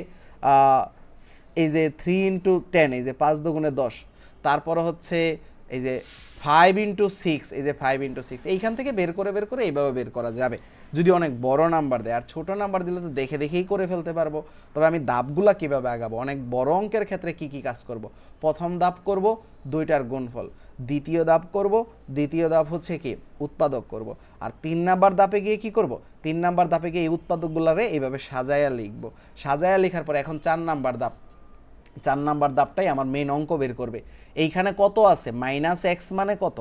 এই যে 3 × 10, এই যে 5 × 10, তারপরে হচ্ছে এই যে 5 × 6, এই যে 5 × 6, এইখান থেকে বের করে এইভাবে বের করা যাবে যদি অনেক বড় নাম্বার দেয়। আর ছোট নাম্বার দিলে তো দেখে দেখেই করে ফেলতে পারবো। তবে আমি ধাপগুলা কীভাবে আগাবো, অনেক বড় অঙ্কের ক্ষেত্রে কি কি কাজ করব? প্রথম ধাপ করব দুইটার গুণফল, দ্বিতীয় ধাপ করব, দ্বিতীয় ধাপ হচ্ছে কি উৎপাদক করব, আর 3 নাম্বার ধাপে গিয়ে কি করব? 3 নাম্বার ধাপে গিয়ে এই উৎপাদকগুলারে এইভাবে সাজায়া লিখব। সাজায়া লেখার পর এখন 4 নাম্বার ধাপ, 4 নাম্বার ধাপটাই আমার মেন অঙ্ক বের করবে। এইখানে কত আছে? -x মানে কত?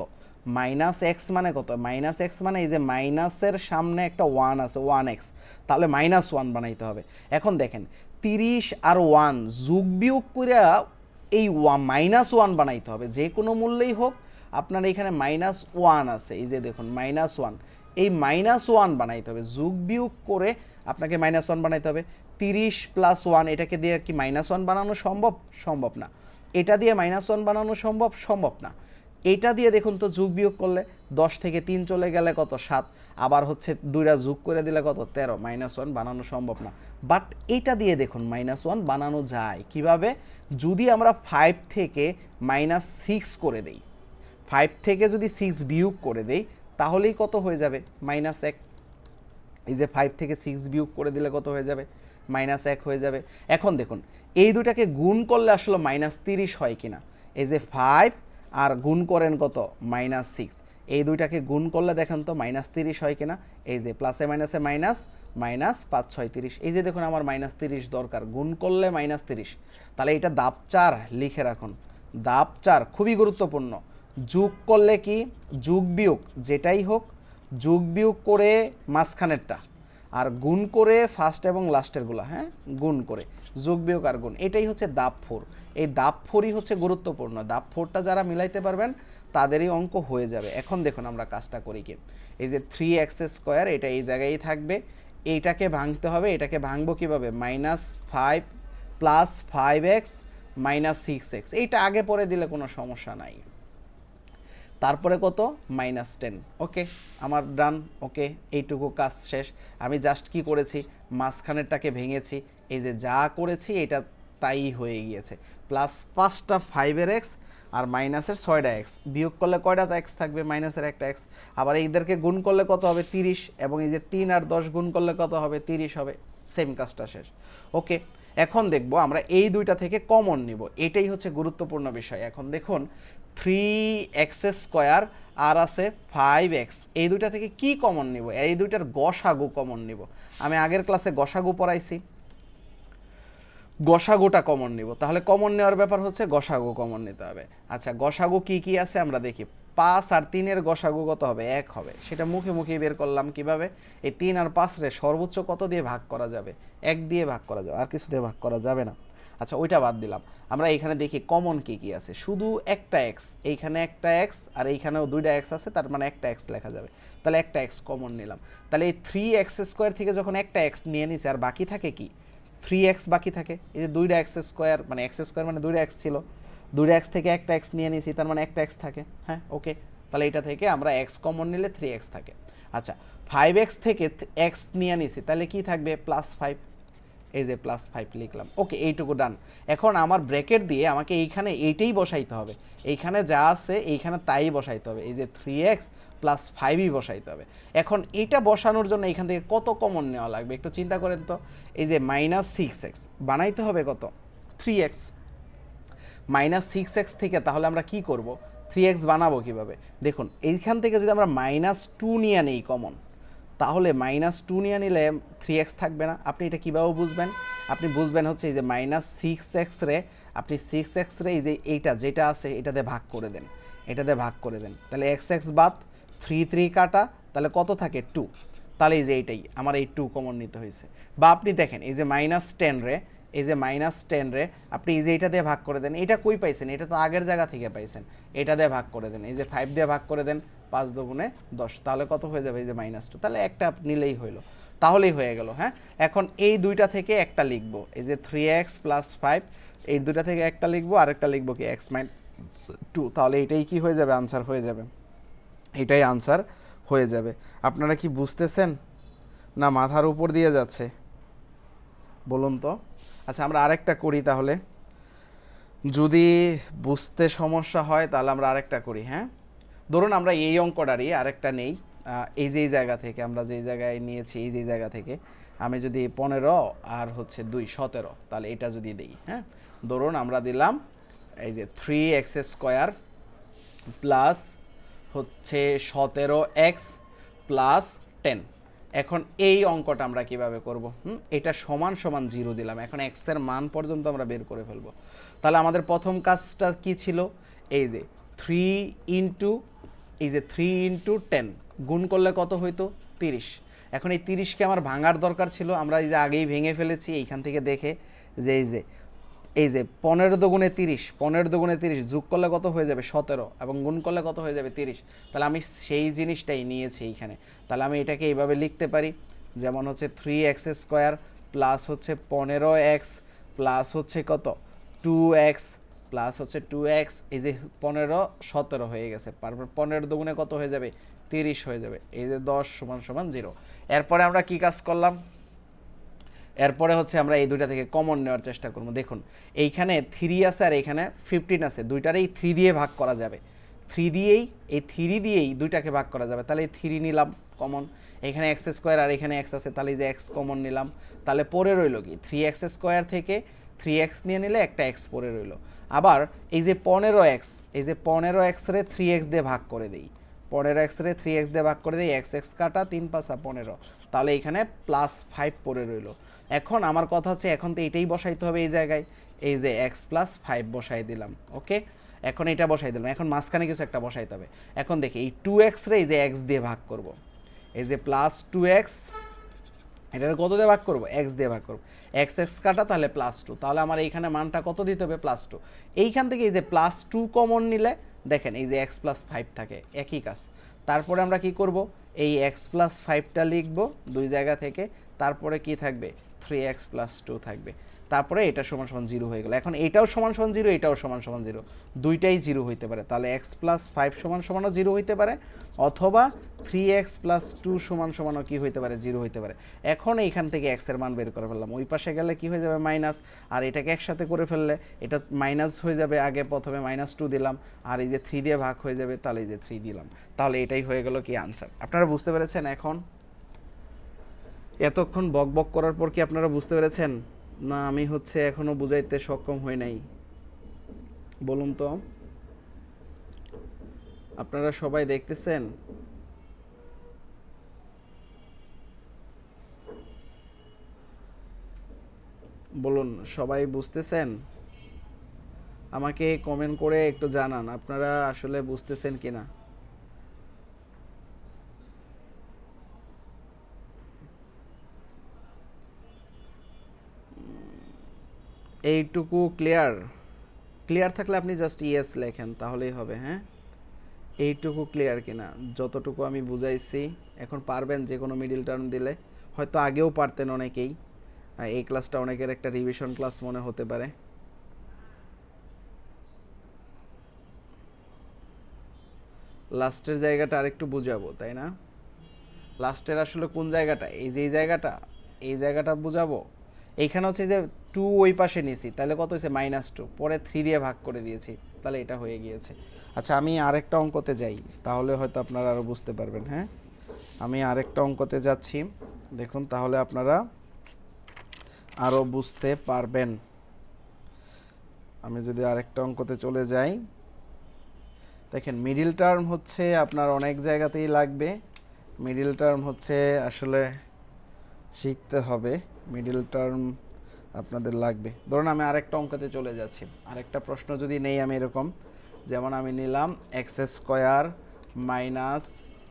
-x মানে কত? -x মানে এই যে মাইনাসের সামনে একটা 1 আছে, 1x, তাহলে -1 বানাইতে হবে। এখন দেখেন 30 আর 1 যোগ বিয়োগ করে এই -1 বানাইতে হবে, যে কোনো মূল্যেই হোক। আপনার এখানে -1 আছে, এই যে দেখুন -1, এই -1 বানাইতে হবে, যোগ বিয়োগ করে আপনাকে -1 বানাইতে হবে। 30 + 1, এটাকে দিয়ে কি -1 বানানো সম্ভব? সম্ভব না। এটা দিয়ে -1 বানানো সম্ভব না। এটা দিয়ে দেখুন তো যোগ বিয়োগ করলে 10 থেকে 3 চলে গেলে কত? 7, আবার হচ্ছে 2টা যোগ করে দিলে কত? 13, -1 বানানো সম্ভব না। বাট এটা দিয়ে দেখুন -1 বানানো যায় কিভাবে? যদি আমরা 5 থেকে -6 করে দেই, 5 থেকে যদি 6 বিয়োগ করে দেই, তাহলেই কত হয়ে যাবে? -1। এই যে 5 থেকে 6 বিয়োগ করে দিলে কত হয়ে যাবে? -1 হয়ে যাবে। এখন দেখুন এই দুটাকে গুণ করলে আসলে -30 হয় কিনা, এই যে 5 আর গুণ করেন কত -6, এই দুইটাকে গুণ করলে দেখেন তো -30 হয় কিনা, এই যে প্লাসে মাইনাসে মাইনাস, মাইনাস 5 6 30, এই যে দেখুন আমার -30 দরকার, গুণ করলে -30, তাহলে এটা ধাপ 4 লিখে রাখুন। ধাপ 4 খুবই গুরুত্বপূর্ণ। যোগ করলে কি, যোগ বিয়োগ যেটাই হোক, যোগ বিয়োগ করে মাঝখানেরটা আর গুণ করে ফার্স্ট এবং লাস্টেরগুলো, হ্যাঁ গুণ করে, যোগ বিয়োগ আর গুণ, এটাই হচ্ছে ধাপ 4। এই ধাপ 4ই হচ্ছে গুরুত্বপূর্ণ। ধাপ 4টা যারা মিলাইতে পারবেন তাদেরই অঙ্ক হয়ে যাবে। এখন দেখুন আমরা কাজটা করি কি, এই যে 3x² এটা এই জায়গায় থাকবে, এইটাকে ভাঙতে হবে, এটাকে ভাঙবো কীভাবে, -5 + 5x - 6x, এইটা আগে পরে দিলে কোনো সমস্যা নাই। তারপরে কত -10, ওকে আমার ডান, ওকে এইটুকু কাজ শেষ। আমি জাস্ট কি করেছি, মাঝখানেরটাকে ভেঙেছি, এই যে যা করেছি এটা তাই হয়ে গিয়েছে। প্লাস 5টা 5-এর x আর মাইনাসের 6টা x, বিয়োগ করলে কয়টা x থাকবে, মাইনাসের একটা x, আবার এইদেরকে গুণ করলে কত হবে 30, এবং এই যে 3 আর 10 গুণ করলে কত হবে 30 হবে, সেম কাজটা শেষ। ওকে এখন দেখব আমরা এই দুইটা থেকে কমন নিব, এটাই হচ্ছে গুরুত্বপূর্ণ বিষয়। এখন দেখুন 3x² আর আছে 5x, এই দুইটা থেকে কি কমন নিব, এই দুইটার গসাগু কমন নিব। আমি আগের ক্লাসে গসাগু পড়াইছি, গসাগুটা কমন নিব। তাহলে কমন নেওয়ার ব্যাপার হচ্ছে গসাগু কমন নিতে হবে। আচ্ছা গসাগু কি কি আছে আমরা দেখি। 5 আর 3-এর গসাগু কত হবে, 1 হবে, সেটা মুখে মুখে বের করলাম কিভাবে, এই 3 আর 5 রে সর্বোচ্চ কত দিয়ে ভাগ করা যাবে, 1 দিয়ে ভাগ করা যাবে, আর কিছু দিয়ে ভাগ করা যাবে না। আচ্ছা ওইটা বাদ দিলাম, আমরা এখানে দেখি কমন কি কি আছে। শুধু একটা x, এইখানে একটা x আর এইখানেও দুইটা x আছে, তার মানে একটা x লেখা যাবে, তাহলে একটা x কমন নিলাম। তাহলে এই 3x² থেকে যখন একটা x নিয়ে নিছে আর বাকি থাকে কি 3x বাকি থাকে, এই যে দুইটা x² মানে x² মানে দুইটা x ছিল, দুইটা x থেকে একটা x নিয়ে নিয়েছি, তার মানে একটা x থাকে, হ্যাঁ ওকে। তাহলে এটা থেকে আমরা x কমন নিলে 3x থাকে। আচ্ছা 5x থেকে x নিয়ে নিয়েছি, তাহলে কি থাকবে +5, এই যে +5 লিখলাম, ওকে এইটুকু ডান। এখন আমার ব্র্যাকেট দিয়ে আমাকে এইখানে এইটাই বসাইতে হবে, এইখানে যা আছে এইখানে তাই বসাইতে হবে, এই যে 3x + 5ই বসাইতে হবে। এখন এটা বসানোর জন্য এখান থেকে কত কমন নেওয়া লাগবে একটু চিন্তা করেন তো। এই যে -6x বানাইতে হবে কত 3x, -6x থেকে তাহলে আমরা কি করব, 3x বানাবো কিভাবে, দেখুন এইখান থেকে যদি আমরা -2 নিয়ে নেই কমন, তাহলে -2 নিয়ে নিলে 3x থাকবে না। আপনি এটা কীভাবে বুঝবেন, আপনি বুঝবেন হচ্ছে এই যে -6x রে আপনি 6x রে এই যে এইটা যেটা আছে এটা দিয়ে ভাগ করে দেন, এটা দিয়ে ভাগ করে দেন, তাহলে x বাদ, 3 3 কাটা, তাহলে কত থাকে 2, তাহলে এই যে এইটাই আমার এই 2 কমন নিতে হয়েছে। বা আপনি দেখেন এই যে -10 রে, এই যে -10 রে আপনি এই যে এটা দিয়ে ভাগ করে দেন, এটা কই পাইছেন, এটা তো আগের জায়গা থেকে পাইছেন, এটা দিয়ে ভাগ করে দেন, এই যে 5 দিয়ে ভাগ করে দেন, 5 দুগুণে 10, তাহলে কত হয়ে যাবে এই যে -2, তাহলে একটা নিলেই হইলো, তাহলেই হয়ে গেল। হ্যাঁ এখন এই দুইটা থেকে একটা লিখবো, এই যে 3x + 5, এই দুইটা থেকে একটা লিখবো, আরেকটা লিখবো কি x - 2, তাহলে এটাই কি হয়ে যাবে, আনসার হয়ে যাবে, এটাই আনসার হয়ে যাবে। আপনারা কি বুঝতেছেন না মাথার উপর দিয়ে যাচ্ছে বলুন তো। আচ্ছা আমরা আরেকটা করি তাহলে, যদি বুঝতে সমস্যা হয় তাহলে আমরা আরেকটা করি। হ্যাঁ ধরুন আমরা এই অঙ্কটারই আরেকটা নেই, এই যে জায়গা থেকে আমরা যেই জায়গায় নিয়েছি, এই যে জায়গা থেকে আমি যদি 15 আর হচ্ছে 2 17, তাহলে এটা যদি দিই, হ্যাঁ ধরুন আমরা দিলাম এই যে 3x² প্লাস হচ্ছে 17x + 10। এখন এই অঙ্কটা আমরা কিভাবে করব, এটা সমান সমান 0 দিলাম, এখন x এর মান পর্যন্ত আমরা বের করে ফেলবো। তাহলে আমাদের প্রথম কাজটা কি ছিল, এই যে 3 ইন্টু এই যে 3 ইন্টু 10 গুণ করলে কত হইতো 30। এখন এই 30কে আমার ভাঙার দরকার ছিল, আমরা এই যে আগেই ভেঙে ফেলেছি এইখান থেকে দেখে, যে এই যে 15 দুগুণে 30, 15 দুগুণে 30 যোগ করলে কত হয়ে যাবে 17, এবং গুণ করলে কত হয়ে যাবে 30। তাহলে আমি সেই জিনিসটাই নিয়েছি এইখানে, তাহলে আমি এটাকে এইভাবে লিখতে পারি, যেমন হচ্ছে 3x² প্লাস হচ্ছে 15x প্লাস হচ্ছে কত 2x প্লাস হচ্ছে 2x, এই যে 15 17 হয়ে গেছে, 15 দুগুণে কত হয়ে যাবে 30 হয়ে যাবে, এই যে 10 = 0। এরপরে আমরা কি কাজ করলাম, এরপরে হচ্ছে আমরা এই দুইটা থেকে কমন নেওয়ার চেষ্টা করব। দেখুন এইখানে 3 আছে আর এইখানে 15 আছে, দুইটারেই 3 দিয়ে ভাগ করা যাবে, 3 দিয়েই এই 3 দিয়েই দুইটাকে ভাগ করা যাবে, তাহলে এই 3 নিলাম, কমন, এখানে এক্স স্কোয়ার আর এখানে এক্স আছে, তাহলে এই যে এক্স কমন নিলাম, তাহলে পরে রইল কি 3x² থেকে 3x নিয়ে নিলে একটা এক্স পরে রইল। আবার এই যে 15x, এই যে 15x রে 3x দিয়ে ভাগ করে দিই, 15x রে 3x দিয়ে ভাগ করে দিই, x কাটা 3 × 5 = 15, তাহলে এখানে +5 পরে রইল। এখন আমার কথা হচ্ছে এখন তো এটাই বসাইতে হবে এই জায়গায়, এই যে x + 5 বসাই দিলাম। ওকে, এখন এটা বসাই দিলাম, এখন মাঝখানে কিছু একটা বসাইতে হবে। এখন দেখি এই 2x রে এই যে x দিয়ে ভাগ করব, এই যে +2x, এটার কত দিয়ে ভাগ করব, x দিয়ে ভাগ করব, x কাটা তাহলে +2, তাহলে আমার এইখানে মানটা কত দিতে হবে, +2। এইখান থেকে এই যে +2 কমন নিলে দেখেন এই যে x + 5 থাকে, একই কাজ। তারপরে আমরা কি করব, এই x + 5টা লিখব দুই জায়গা থেকে, তারপরে কি থাকবে 3x + 2 থাকবে, তারপরে এটা সমান সমান 0 হয়ে গেল। এখন এটাও সমান সমান 0, এটাও সমান সমান 0, দুইটাই 0 হইতে পারে, তাহলে x + 5 সমান সমানও 0 হইতে পারে, অথবা 3x + 2 সমান সমানও কি হইতে পারে, 0 হইতে পারে। এখন এইখান থেকে x এর মান বের করে ফেললাম, ওই পাশে গেলে কি হয়ে যাবে মাইনাস, আর এটাকে একসাথে করে ফেললে এটা মাইনাস হয়ে যাবে, আগে প্রথমে -2 দিলাম, আর এই যে 3 দিয়ে ভাগ হয়ে যাবে, তাহলে এই যে 3 দিলাম, তাহলে এটাই হয়ে গেল কি আনসার। আপনারা বুঝতে পেরেছেন? এখন এতক্ষণ বক বক করার পর কি আপনারা বুঝতে পেরেছেন? না আমি হচ্ছে এখনো বুঝাইতে সক্ষম হই নাই? বলুন তো, আপনারা সবাই দেখতেছেন? বলুন, সবাই বুঝতেছেন? আমাকে কমেন্ট করে একটু জানান আপনারা আসলে বুঝতেছেন কিনা। এইটুকু ক্লিয়ার? ক্লিয়ার থাকলে আপনি জাস্ট ইয়েস লেখেন, তাহলেই হবে। হ্যাঁ, এইটুকু ক্লিয়ার কিনা, যতটুকু আমি বুঝাইছি এখন পারবেন যে কোনো মিডিল টার্ম দিলে? হয়তো আগেও পারতেন অনেকেই, এই ক্লাসটা অনেকের একটা রিভিশন ক্লাস মনে হতে পারে। লাস্টের জায়গাটা আরেকটু বুঝাবো, তাই না? লাস্টের আসলে কোন জায়গাটা, এই যে এই জায়গাটা, এই জায়গাটা বুঝাবো। এইখানে হচ্ছে যে 2 ওই পাশে নিয়েছি, তাহলে কত হয়েছে -2, পরে 3 দিয়ে ভাগ করে দিয়েছি, তাহলে এটা হয়ে গিয়েছে। আচ্ছা, আমি আরেকটা অঙ্কতে যাই, তাহলে হয়তো আপনারা আরও বুঝতে পারবেন। হ্যাঁ, আমি আরেকটা অঙ্কতে যাচ্ছি, দেখুন তাহলে আপনারা আরও বুঝতে পারবেন। আমি যদি আরেকটা অঙ্কতে চলে যাই, দেখেন মিডিল টার্ম হচ্ছে আপনার অনেক জায়গাতেই লাগবে, মিডিল টার্ম হচ্ছে আসলে শিখতে হবে, মিডিল টার্ম আপনাদের লাগবে। ধরুন আমি আরেকটা অঙ্কতে চলে যাচ্ছি, আরেকটা প্রশ্ন যদি নেই আমি এরকম, যেমন আমি নিলাম x² -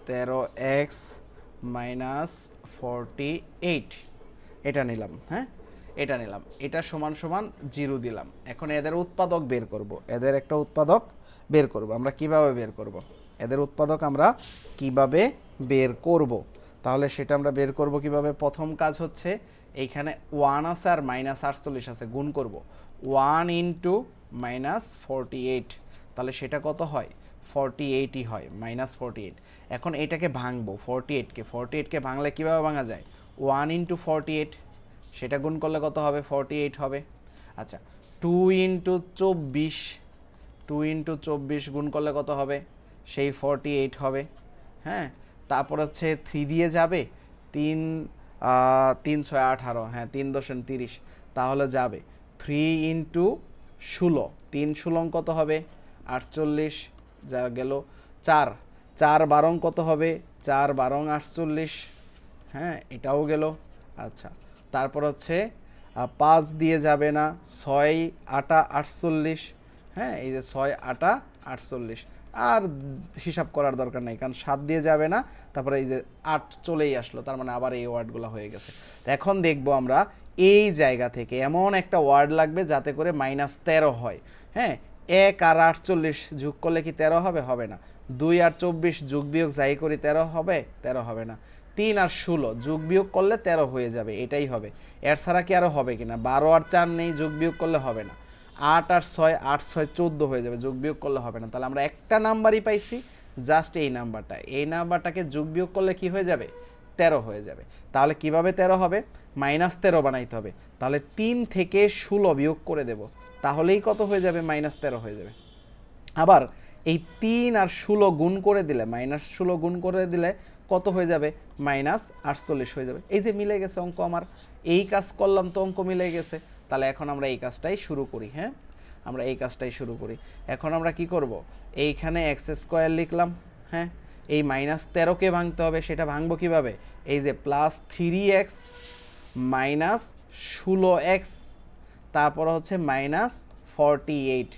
13x - 48, এটা নিলাম। হ্যাঁ, এটা নিলাম, এটা সমান সমান 0 দিলাম। এখন এদের উৎপাদক বের করব, এদের একটা উৎপাদক বের করব। আমরা কিভাবে বের করব এদের উৎপাদক, আমরা কিভাবে বের করব? তাহলে সেটা আমরা বের করব কিভাবে? প্রথম কাজ হচ্ছে এইখানে 1 আছে আর -48 আছে, গুণ করব 1 × -48, তাহলে সেটা কত হয়, 48ই হয়, -48। এখন এটাকে ভাঙবো, 48কে ভাঙলে কিভাবে ভাঙা যায়, 1 × 48, সেটা গুণ করলে কত হবে, 48 হবে। আচ্ছা, 2 × 24, 2 × 24 গুণ করলে কত হবে, সেই 48 হবে। হ্যাঁ, তারপর হচ্ছে 3 দিয়ে যাবে, 3 3 6 18, হ্যাঁ 3 × 30, তাহলে যাবে 3 × 16, 3 16 কত হবে, 48, যা গেল 4 4 12 কত হবে, 4 12 48, হ্যাঁ এটাও গেল। আচ্ছা, তারপর হচ্ছে 5 দিয়ে যাবে না, 6 8 48, হ্যাঁ এই যে 6 8 48, আর হিসাব করার দরকার নেই, কারণ 7 দিয়ে যাবে না, তারপরে এই যে 8 চলেই আসলো, তার মানে আবার এই ওয়ার্ডগুলো হয়ে গেছে। এখন দেখবো আমরা এই জায়গা থেকে এমন একটা ওয়ার্ড লাগবে যাতে করে -13 হয়। হ্যাঁ, 1 আর 48 যোগ করলে কি 13 হবে? হবে না। 2 আর 24 যোগ বিয়োগ যাই করি 13 হবে? 13 হবে না। 3 আর 16 যোগ বিয়োগ করলে 13 হয়ে যাবে, এটাই হবে। এর ছাড়া কি আরও হবে কিনা? 12 আর 4 নেই, যোগ বিয়োগ করলে হবে না। 8 আর 6, 8 6 14 হয়ে যাবে, যোগ বিয়োগ করলে হবে না। তাহলে আমরা একটা নাম্বারই পাইছি, জাস্ট এই নাম্বারটা, এই নাম্বারটাকে যোগ বিয়োগ করলে কি হয়ে যাবে, 13 হয়ে যাবে। তাহলে কিভাবে 13 হবে, -13 বানাইতে হবে, তাহলে 3 থেকে 16 বিয়োগ করে দেব, তাহলেই কত হয়ে যাবে, -13 হয়ে যাবে। আবার এই 3 আর 16 গুণ করে দিলে -16 গুণ করে দিলে কত হয়ে যাবে -48 হয়ে যাবে। এই যে মিলে গেছে অঙ্ক আমার, এই কাজ করলাম তো অঙ্ক মিলে গেছে। তাহলে এখন আমরা এই কাজটাই শুরু করি। হ্যাঁ, আমরা এই কাজটাই শুরু করি। এখন আমরা কি করব, এইখানে x² লিখলাম। হ্যাঁ, এই -13কে ভাঙতে হবে, সেটা ভাঙবো কিভাবে, এই যে +3x -16x তারপর হচ্ছে -48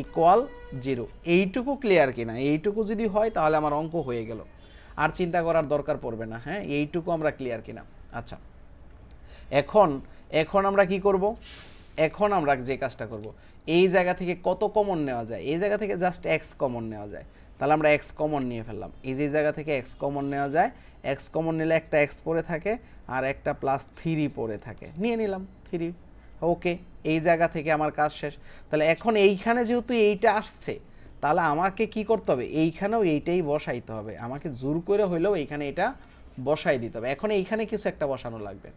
ইকুয়াল 0। এইটুকু ক্লিয়ার কিনা, এইটুকু যদি হয় তাহলে আমার অঙ্ক হয়ে গেল, আর চিন্তা করার দরকার পড়বে না। হ্যাঁ, এইটুকু আমরা ক্লিয়ার কিনা। আচ্ছা, এখন আমরা কি করব, এখন আমরা যে কাজটা করব, এই জায়গা থেকে কত কমন নেওয়া যায়, এই জায়গা থেকে জাস্ট x কমন নেওয়া যায়। তাহলে আমরা x কমন নিয়ে ফেললাম, এই যে জায়গা থেকে x কমন নেওয়া যায়, x কমন নিলে একটা x পড়ে থাকে আর একটা +3 পড়ে থাকে, নিয়ে নিলাম 3। ওকে, এই জায়গা থেকে আমার কাজ শেষ। তাহলে এখন এইখানে যেহেতু এইটা আসছে, তাহলে আমাকে কি করতে হবে, এইখানেও এইটাই বসাইতে হবে, আমাকে জোর করে হইলেও এইখানে এটা বসাই দিতে হবে। এখন এইখানে কিছু একটা বসানো লাগবে।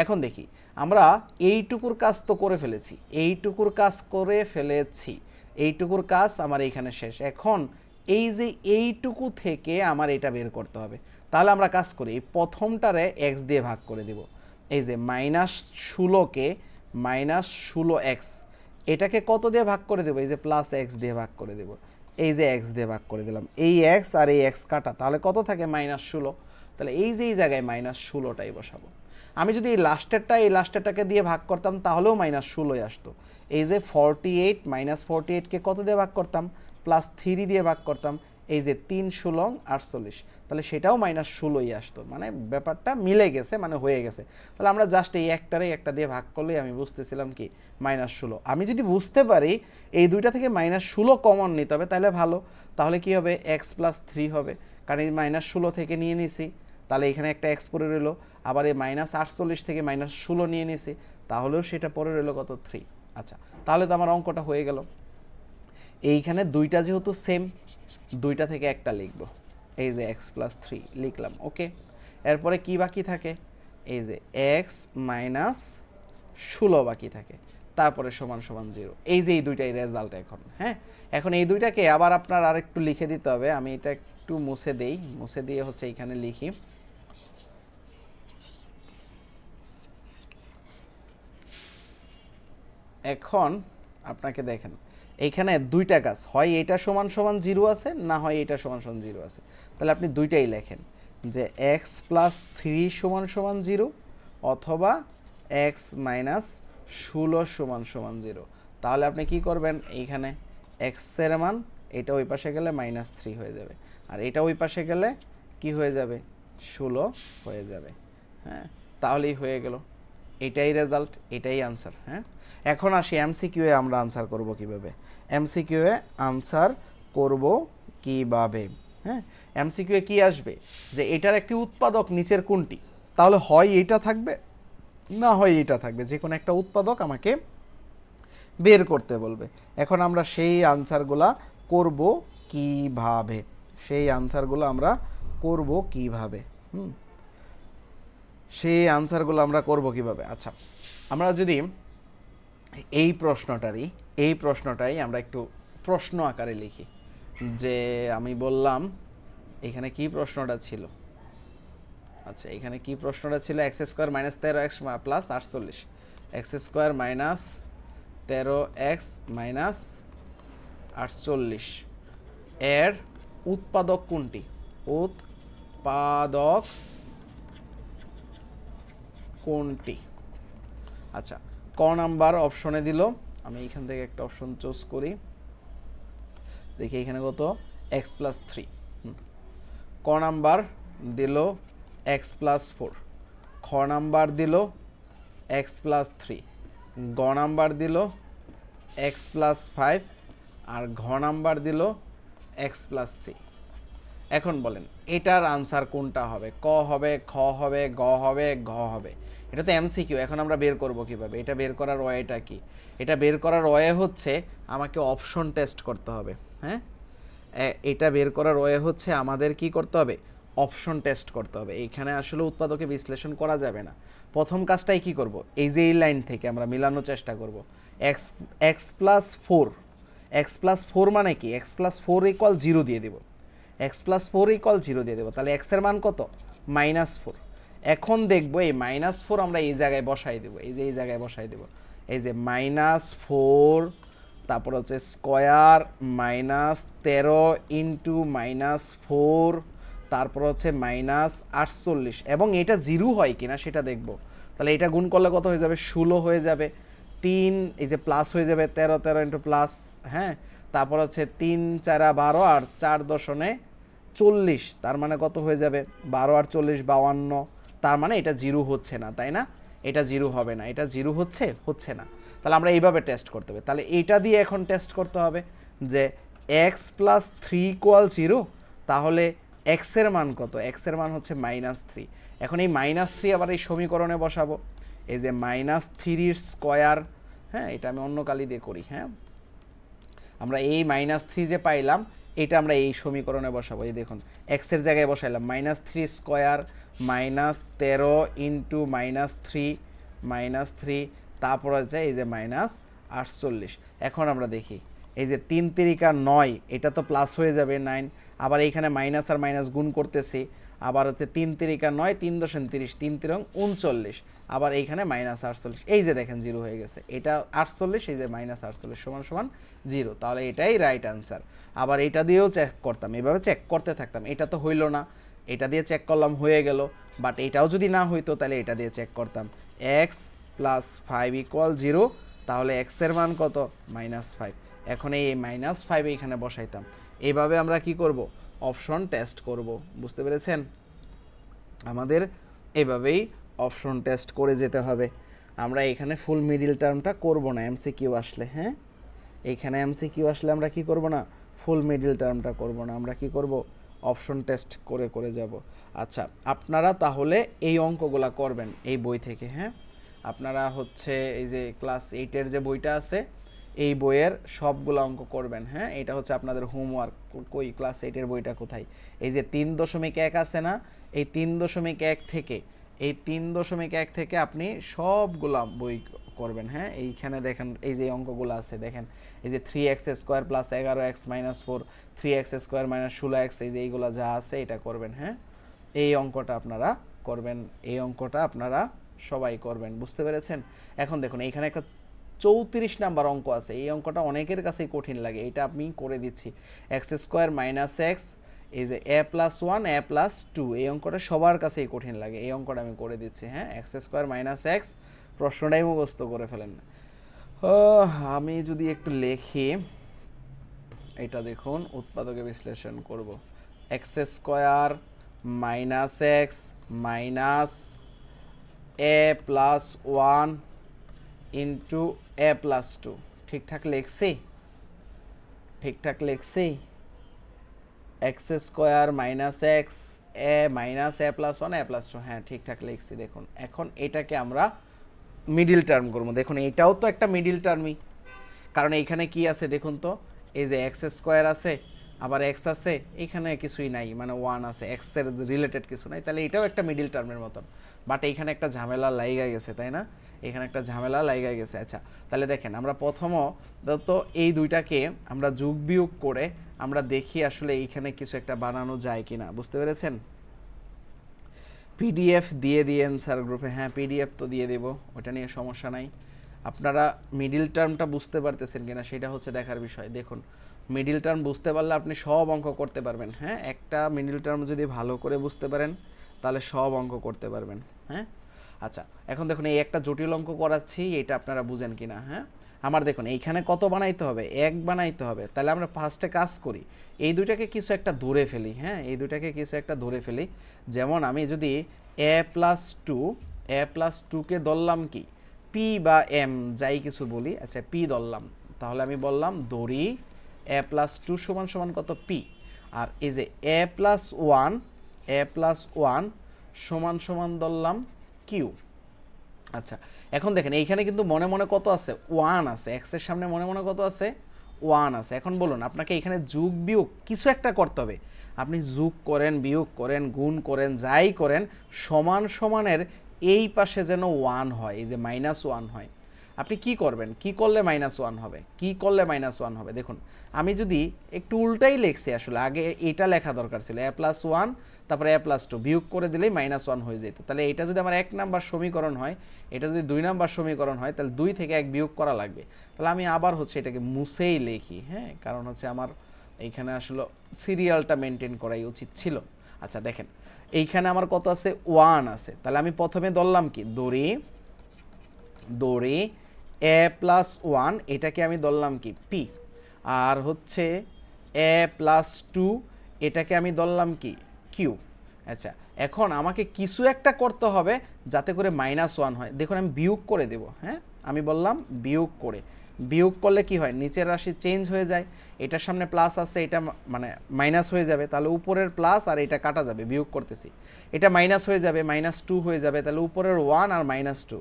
এখন দেখি, আমরা এইটুকুর কাজ তো করে ফেলেছি, এইটুকুর কাজ করে ফেলেছি, এইটুকুর কাজ আমার এইখানে শেষ। এখন এই যে এইটুকু থেকে আমার এটা বের করতে হবে। তাহলে আমরা কাজ করি, এই প্রথমটারে x দিয়ে ভাগ করে দিব। এই যে -16কে -16x, এটাকে কত দিয়ে ভাগ করে দেবো, এই যে +x দিয়ে ভাগ করে দেব। এই যে x দিয়ে ভাগ করে দিলাম, এই x আর এই x কাটা, তাহলে কত থাকে -16। তাহলে এই যে এই জায়গায় -16টাই বসাবো। আমি যদি এই লাস্টেরটাকে দিয়ে ভাগ করতাম তাহলেও -16ই আসতো। এই যে 48 -48কে কত দিয়ে ভাগ করতাম, +3 দিয়ে ভাগ করতাম, এই যে 3 × 48, তাহলে সেটাও -16ই আসতো। মানে ব্যাপারটা মিলে গেছে, মানে হয়ে গেছে। তাহলে আমরা জাস্ট এই একটারে একটা দিয়ে ভাগ করলেই আমি বুঝতেছিলাম কি -16। আমি যদি বুঝতে পারি এই দুইটা থেকে -16 কমন নিতে হবে তাহলে ভালো। তাহলে কি হবে, x + 3 হবে, কারণ এই -16 থেকে নিয়ে নিছি, তাহলে এখানে একটা x পড়ে রইল। আবার এই -48 থেকে -16 নিয়ে নিছি, তাহলেও সেটা পড়ে রইল কত, 3। আচ্ছা, তাহলে তো আমার অঙ্কটা হয়ে গেল। এইখানে দুইটা যেহেতু সেম, দুইটা থেকে একটা লিখব, এই যে x + 3 লিখলাম। ওকে, এরপরে কি বাকি থাকে, এই যে x - 16 বাকি থাকে, তারপরে == 0। এই যে এই দুইটাই রেজাল্ট এখন। হ্যাঁ, এখন এই দুইটাকে আবার আপনার আরেকটু লিখে দিতে হবে। আমি এটা একটু মুছে দেই, মুছে দিয়ে হচ্ছে এইখানে লিখি। এখন আপনাকে দেখেন, এইখানে দুইটা কাজ, হয় এটা == 0 আছে, না হয় এটা == 0 আছে। তাহলে আপনি দুইটাই লেখেন, যে x + 3 == 0 অথবা x - 16 == 0। তাহলে আপনি কি করবেন, এইখানে x এর মান, এটা ওই পাশে গেলে -3 হয়ে যাবে, আর এটা ওই পাশে গেলে কি হয়ে যাবে, 16 হয়ে যাবে। হ্যাঁ, তাহলেই হয়ে গেল, এটাই রেজাল্ট, এটাই আনসার। হ্যাঁ, এখন আসি এমসিকিউ এ আমরা আনসার করব কিভাবে। এমসিকিউ এ আনসার করব কিভাবে, হ্যাঁ, এমসিকিউ এ কি আসবে, যে এটার একটি উৎপাদক নিচের কোনটি, তাহলে হয় এইটা থাকবে, না হয় এইটা থাকবে, যে কোনো একটা উৎপাদক আমাকে বের করতে বলবে। এখন আমরা সেই আনসারগুলা করব কিভাবে, সেই আনসারগুলো আমরা করব কিভাবে, সেই আনসারগুলো আমরা করব কিভাবে। আচ্ছা, আমরা যদি এই প্রশ্নটাই আমরা একটু প্রশ্ন আকারে লিখি, যে আমি বললাম এখানে কি প্রশ্নটা ছিল। আচ্ছা, এখানে কি প্রশ্নটা ছিল, x² - 13x + 48, x² - 13x - 48 এর উৎপাদক কোনটি, উৎপাদক কোনটি। আচ্ছা, ক নাম্বার অপশনে দিল, আমি এখান থেকে একটা অপশন চুজ করি, দেখি এখানে কত, x + 3। ক নাম্বার দিল x + 4, খ নাম্বার দিল x + 3, গ নাম্বার দিল x + 5, আর ঘ নাম্বার দিল x + 6। এখন বলেন এটার আনসার কোনটা হবে, ক হবে, খ হবে, গ হবে, ঘ হবে। এটা তো এমসিকিউ। এখন আমরা বের করব কিভাবে, এটা বের করার ওয়েটা কি, এটা বের করার ওয়ে হচ্ছে আমাকে অপশন টেস্ট করতে হবে। হ্যাঁ, এটা বের করার ওয়ে হচ্ছে আমাদের কি করতে হবে, অপশন টেস্ট করতে হবে। এইখানে আসলে উৎপাদকে বিশ্লেষণ করা যাবে না। প্রথম কাজটাই কি করব, এই যে এই লাইন থেকে আমরা মিলানোর চেষ্টা করব, x + 4, এক্স প্লাস ফোর মানে কি, x plus four equal zero দিয়ে দেবো, x plus four equal zero দিয়ে দেবো, তাহলে এক্সের মান কত, -4। এখন দেখবো এই -4 আমরা এই জায়গায় বসাই দেবো, এই যে এই জায়গায় বসাই দেবো, এই যে -4, তারপর হচ্ছে স্কোয়ার -13 ইন্টু -4, তারপর হচ্ছে -48, এবং এটা জিরো হয় কিনা সেটা দেখবো। তাহলে এটা গুণ করলে কত হয়ে যাবে, 16 হয়ে যাবে। 3 এই যে প্লাস হয়ে যাবে, 13 ইন্টু প্লাস, হ্যাঁ, তারপর হচ্ছে 3 4 12 আর 4 দশনে 40, তার মানে কত হয়ে যাবে, 12 আর 40 52, তার মানে এটা জিরো হচ্ছে না, তাই না, এটা জিরো হবে না, এটা জিরো হচ্ছে না। তাহলে আমরা এইভাবে টেস্ট করতে হবে। তাহলে এইটা দিয়ে এখন টেস্ট করতে হবে যে x plus three equal zero, তাহলে এক্সের মান কত, এক্সের মান হচ্ছে -3। এখন এই -3 আবার এই সমীকরণে বসাবো, এই যে -3 স্কোয়ার, হ্যাঁ, এটা আমি অন্য কালি দিয়ে করি, হ্যাঁ, আমরা এই -3 যে পাইলাম এটা আমরা এই সমীকরণে বসাবো। এই দেখুন এক্সের জায়গায় বসাইলাম -3 স্কোয়ার -13 ইন্টু -3, তারপর আছে এই যে -48। এখন আমরা দেখি এই যে 3 তিরিকা 9, এটা তো প্লাস হয়ে যাবে 9, আবার এইখানে মাইনাস আর মাইনাস গুণ করতেছি, আবার হচ্ছে 3 তিরিকা 9, 3 দশমিক 30, 3 তিরং 39, আবার এইখানে -48, এই যে দেখেন জিরো হয়ে গেছে, এটা 48, এই যে -48 সমান সমান জিরো, তাহলে এটাই রাইট আনসার। আবার এটা দিয়েও চেক করতাম, এভাবে চেক করতে থাকতাম, এটা তো হইল না, এটা দিয়ে চেক করলাম হয়ে গেল, বাট এটাও যদি না হইতো তাহলে এটা দিয়ে চেক করতাম, এক্স প্লাস 5 ইকুয়াল জিরো, তাহলে এক্সের মান কত, -5। এখন এই -5 এইখানে বসাইতাম। এইভাবে আমরা কি করব, অপশন টেস্ট করব, বুঝতে পেরেছেন, আমাদের এভাবেই অপশন টেস্ট করে যেতে হবে। আমরা এখানে ফুল মিডিল টার্মটা করব না, এমসিকিউ আসলে, হ্যাঁ, এইখানে এমসিকিউ আসলে আমরা কি করব না, ফুল মিডিল টার্মটা করব না, আমরা কি করব, অপশন টেস্ট করে করে যাব। আচ্ছা, আপনারা তাহলে এই অঙ্কগুলা করবেন এই বই থেকে, হ্যাঁ, আপনারা হচ্ছে এই যে ক্লাস 8-এর যে বইটা আছে এই বইয়ের সবগুলো অঙ্ক করবেন, হ্যাঁ, এটা হচ্ছে আপনাদের হোমওয়ার্ক। কই ক্লাস 8-এর বইটা কোথায়, এই যে 3.1 আছে না, এই 3.1 থেকে, এই 3.1 থেকে আপনি সবগুলা বই করবেন, হ্যাঁ, এইখানে দেখেন এই যে অঙ্কগুলো আছে, দেখেন এই যে 3x² plus 11x minus 4, 3x² minus 16x, এই যে এইগুলো যা আছে এটা করবেন, হ্যাঁ, এই অঙ্কটা আপনারা করবেন, এই অঙ্কটা আপনারা সবাই করবেন, বুঝতে পেরেছেন। এখন দেখুন এইখানে একটা 34 নাম্বার অঙ্ক আছে, এই অঙ্কটা অনেকের কাছেই কঠিন লাগে, এটা আমি করে দিচ্ছি, x² মাইনাস এক্স, এই যে a+1 a+2, এই অঙ্কটা সবার কাছেই কঠিন লাগে, এই অঙ্কটা আমি করে দিচ্ছি, হ্যাঁ, x² মাইনাস এক্স, প্রশ্নটাই মুখস্থ করে ফেলেন না। আমি যদি একটু লিখি, এটা দেখুন উৎপাদকে বিশ্লেষণ করব, x² minus x minus a+1 into a+2, ঠিকঠাক লিখছি, ঠিকঠাক লিখছি, x² মাইনাস এক্স এ মাইনাস a+1 a+2, হ্যাঁ ঠিকঠাক লিখছি। দেখুন এখন এটাকে আমরা মিডিল টার্ম করবো, দেখুন এইটাও তো একটা মিডিল টার্মই, কারণ এইখানে কি আছে দেখুন তো, এই যে x² আছে, আবার এক্স আছে, এইখানে কিছুই নাই, মানে 1 আছে, এক্সের রিলেটেড কিছু নাই, তাহলে এটাও একটা মিডিল টার্মের মতন, বাট এইখানে একটা ঝামেলা লাইগা গেছে, তাই না, এখানে একটা ঝামেলা লাইগা গেছে। আচ্ছা, তাহলে দেখেন আমরা প্রথমত এই দুইটাকে আমরা যোগ বিয়োগ করে আমরা দেখি আসলে এইখানে কিছু একটা বানানো যায় কিনা, বুঝতে পেরেছেন। পিডিএফ দিয়ে দিয়েন স্যার গ্রুপে, হ্যাঁ পিডিএফ তো দিয়ে দেবো, ওটা নিয়ে সমস্যা নাই। আপনারা মিডিল টার্মটা বুঝতে পারতেছেন কিনা সেটা হচ্ছে দেখার বিষয়। দেখুন মিডিল টার্ম বুঝতে পারলে আপনি সব অঙ্ক করতে পারবেন, হ্যাঁ, একটা মিডিল টার্ম যদি ভালো করে বুঝতে পারেন তাহলে সব অঙ্ক করতে পারবেন, হ্যাঁ। আচ্ছা, এখন দেখুন এই একটা জটিল অঙ্ক করাচ্ছি, এটা আপনারা বুঝেন কিনা, হ্যাঁ। আমার দেখুন এইখানে কত বানাইতে হবে, 1 বানাইতে হবে, তাহলে আমরা ফার্স্টে কাজ করি, এই দুইটাকে কিছু একটা ধরে ফেলি, হ্যাঁ, এই দুইটাকে কিছু একটা ধরে ফেলি। যেমন আমি যদি a+2কে ধরলাম কি পি বা এম যাই কিছু বলি, আচ্ছা পি ধরলাম, তাহলে আমি বললাম ধরি a+2 সমান সমান কত পি, আর এই যে a+1 সমান সমান ধরলাম কিউ। আচ্ছা, এখন দেখেন এইখানে কিন্তু মনে মনে কত আছে, 1 আছে, এক্সের সামনে মনে মনে কত আছে, 1 আছে। এখন বলুন আপনাকে এখানে যোগ বিয়োগ কিছু একটা করতে হবে, আপনি যোগ করেন, বিয়োগ করেন, গুণ করেন, যাই করেন, সমান সমানের এই পাশে যেন 1 হয়, এই যে -1 হয়। আপনি কি করবেন, কি করলে -1 হবে, কি করলে -1 হবে? দেখুন আমি যদি একটু উল্টাই লিখছি, আসলে আগে এটা লেখা দরকার ছিল a+1 তারপরে a+2 বিয়োগ করে দিলেই -1 হয়ে যেত। তাহলে এটা যদি আমার 1 নাম্বার সমীকরণ হয়, এটা যদি 2 নাম্বার সমীকরণ হয়, তাহলে 2 থেকে 1 বিয়োগ করা লাগবে। তাহলে আমি আবার হচ্ছে এটাকে মুছেই লিখি, হ্যাঁ, কারণ হচ্ছে আমার এইখানে আসলে সিরিয়ালটা মেনটেন করাই উচিত ছিল। আচ্ছা দেখেন এইখানে আমার কত আছে, 1 আছে। তাহলে আমি প্রথমে ধরলাম কি, দড়ি a+1, এটাকে আমি ধরলাম কি p, আর হচ্ছে a+2 এটাকে আমি ধরলাম কি q। আচ্ছা এখন আমাকে কিছু একটা করতে হবে যাতে করে -1 হয়। দেখুন আমি বিয়োগ করে দেব, হ্যাঁ, আমি বললাম বিয়োগ করলে কি হয়, নিচের রাশি চেঞ্জ হয়ে যায়, এটার সামনে প্লাস আছে, এটা মানে মাইনাস হয়ে যাবে, তাহলে উপরের প্লাস আর এটা কাটা যাবে, বিয়োগ করতেছি, এটা মাইনাস হয়ে যাবে, -2 হয়ে যাবে, তাহলে উপরের 1 আর -2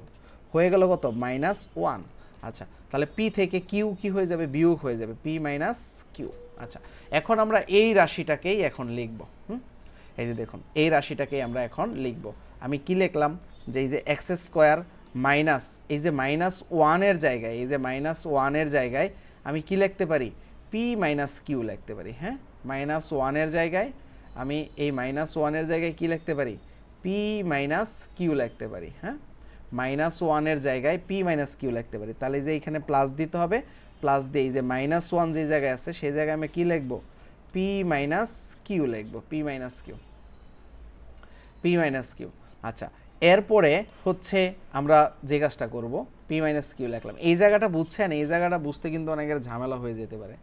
হয়ে গেল কত, -1। আচ্ছা তাহলে পি থেকে কিউ কি হয়ে যাবে, বিয়োগ হয়ে যাবে, p - q। আচ্ছা এখন আমরা এই রাশিটাকেই এখন লিখব। এই যে দেখুন এই রাশিটাকেই আমরা এখন লিখব। আমি কি লিখলাম, যে এই যে x² মাইনাস, এই যে -1 এর জায়গায়, এই যে -1 এর জায়গায় আমি কি লিখতে পারি, p - q লিখতে পারি, হ্যাঁ, -1 এর জায়গায় আমি এই -1 এর জায়গায় কি লিখতে পারি, p - q লিখতে পারি, হ্যাঁ, -1 এর জায়গায় p - q লিখতে পারি। তাহলে যে এখানে প্লাস দিতে হবে, প্লাস দিয়ে এই যে -1 যে জায়গায় আছে সেই জায়গায় আমি কি লিখব, p - q লিখব, p - q। আচ্ছা এরপরে হচ্ছে আমরা যে কাজটা করব, p - q লিখলাম। এই জায়গাটা বুঝছেন, এই জায়গাটা বুঝতে কিন্তু অনেকের ঝামেলা হয়ে যেতে পারে।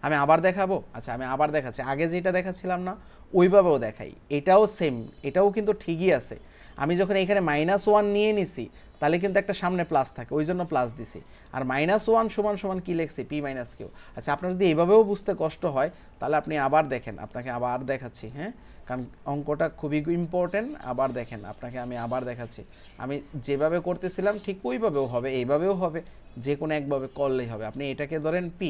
আমি আবার দেখাবো, আচ্ছা আমি আবার দেখাচ্ছি, আগে যেটা দেখাচ্ছিলাম না ওইভাবেও দেখাই, এটাও সেম, এটাও কিন্তু ঠিকই আছে। আমি যখন এখানে -1 নিয়ে নিছি তাহলে কিন্তু একটা সামনে প্লাস থাকে, ওই জন্য প্লাস দিছি, আর -1 সমান সমান কি লিখছি, p - q। আচ্ছা আপনার যদি এইভাবেও বুঝতে কষ্ট হয় তাহলে আপনি আবার দেখেন, আপনাকে আবার দেখাচ্ছি, হ্যাঁ, কারণ অঙ্কটা খুবই ইম্পর্টেন্ট। আবার দেখেন, আপনাকে আমি আবার দেখাচ্ছি, আমি যেভাবে করতেছিলাম ঠিক ওইভাবেও হবে, এইভাবেও হবে, যে কোনো একভাবে করলেই হবে। আপনি এটাকে ধরেন p।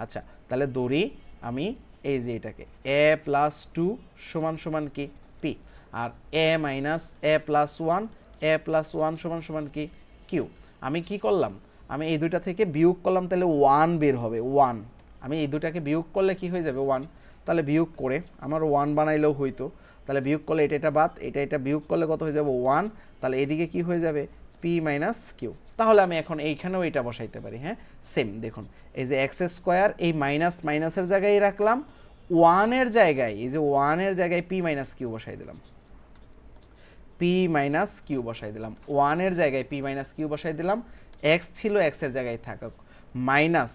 আচ্ছা তাহলে ধরি আমি এই যে এটাকে a+2 সমান সমান কি p, আর a+1 সমান সমান কি q। আমি কি করলাম, আমি এই দুইটা থেকে বিয়োগ করলাম, তাহলে 1 বের হবে, 1। আমি এই দুটাকে বিয়োগ করলে কি হয়ে যাবে, 1। তাহলে বিয়োগ করে আমার 1 বানাইলেও হইতো, তাহলে বিয়োগ করলে এটা বাদ, এটা বিয়োগ করলে কত হয়ে যাবে, 1। তাহলে এদিকে কি হয়ে যাবে, p - q। তাহলে আমি এখন এইখানেও এটা বসাইতে পারি, হ্যাঁ, সেম। দেখুন এই যে x² এই মাইনাসের জায়গায় রাখলাম, 1 এর জায়গায়, এই যে 1 এর জায়গায় p - q বসাই দিলাম, p - q বসাই দিলাম, 1 এর জায়গায় p - q বসাই দিলাম, x ছিল x এর জায়গায় থাকুক, মাইনাস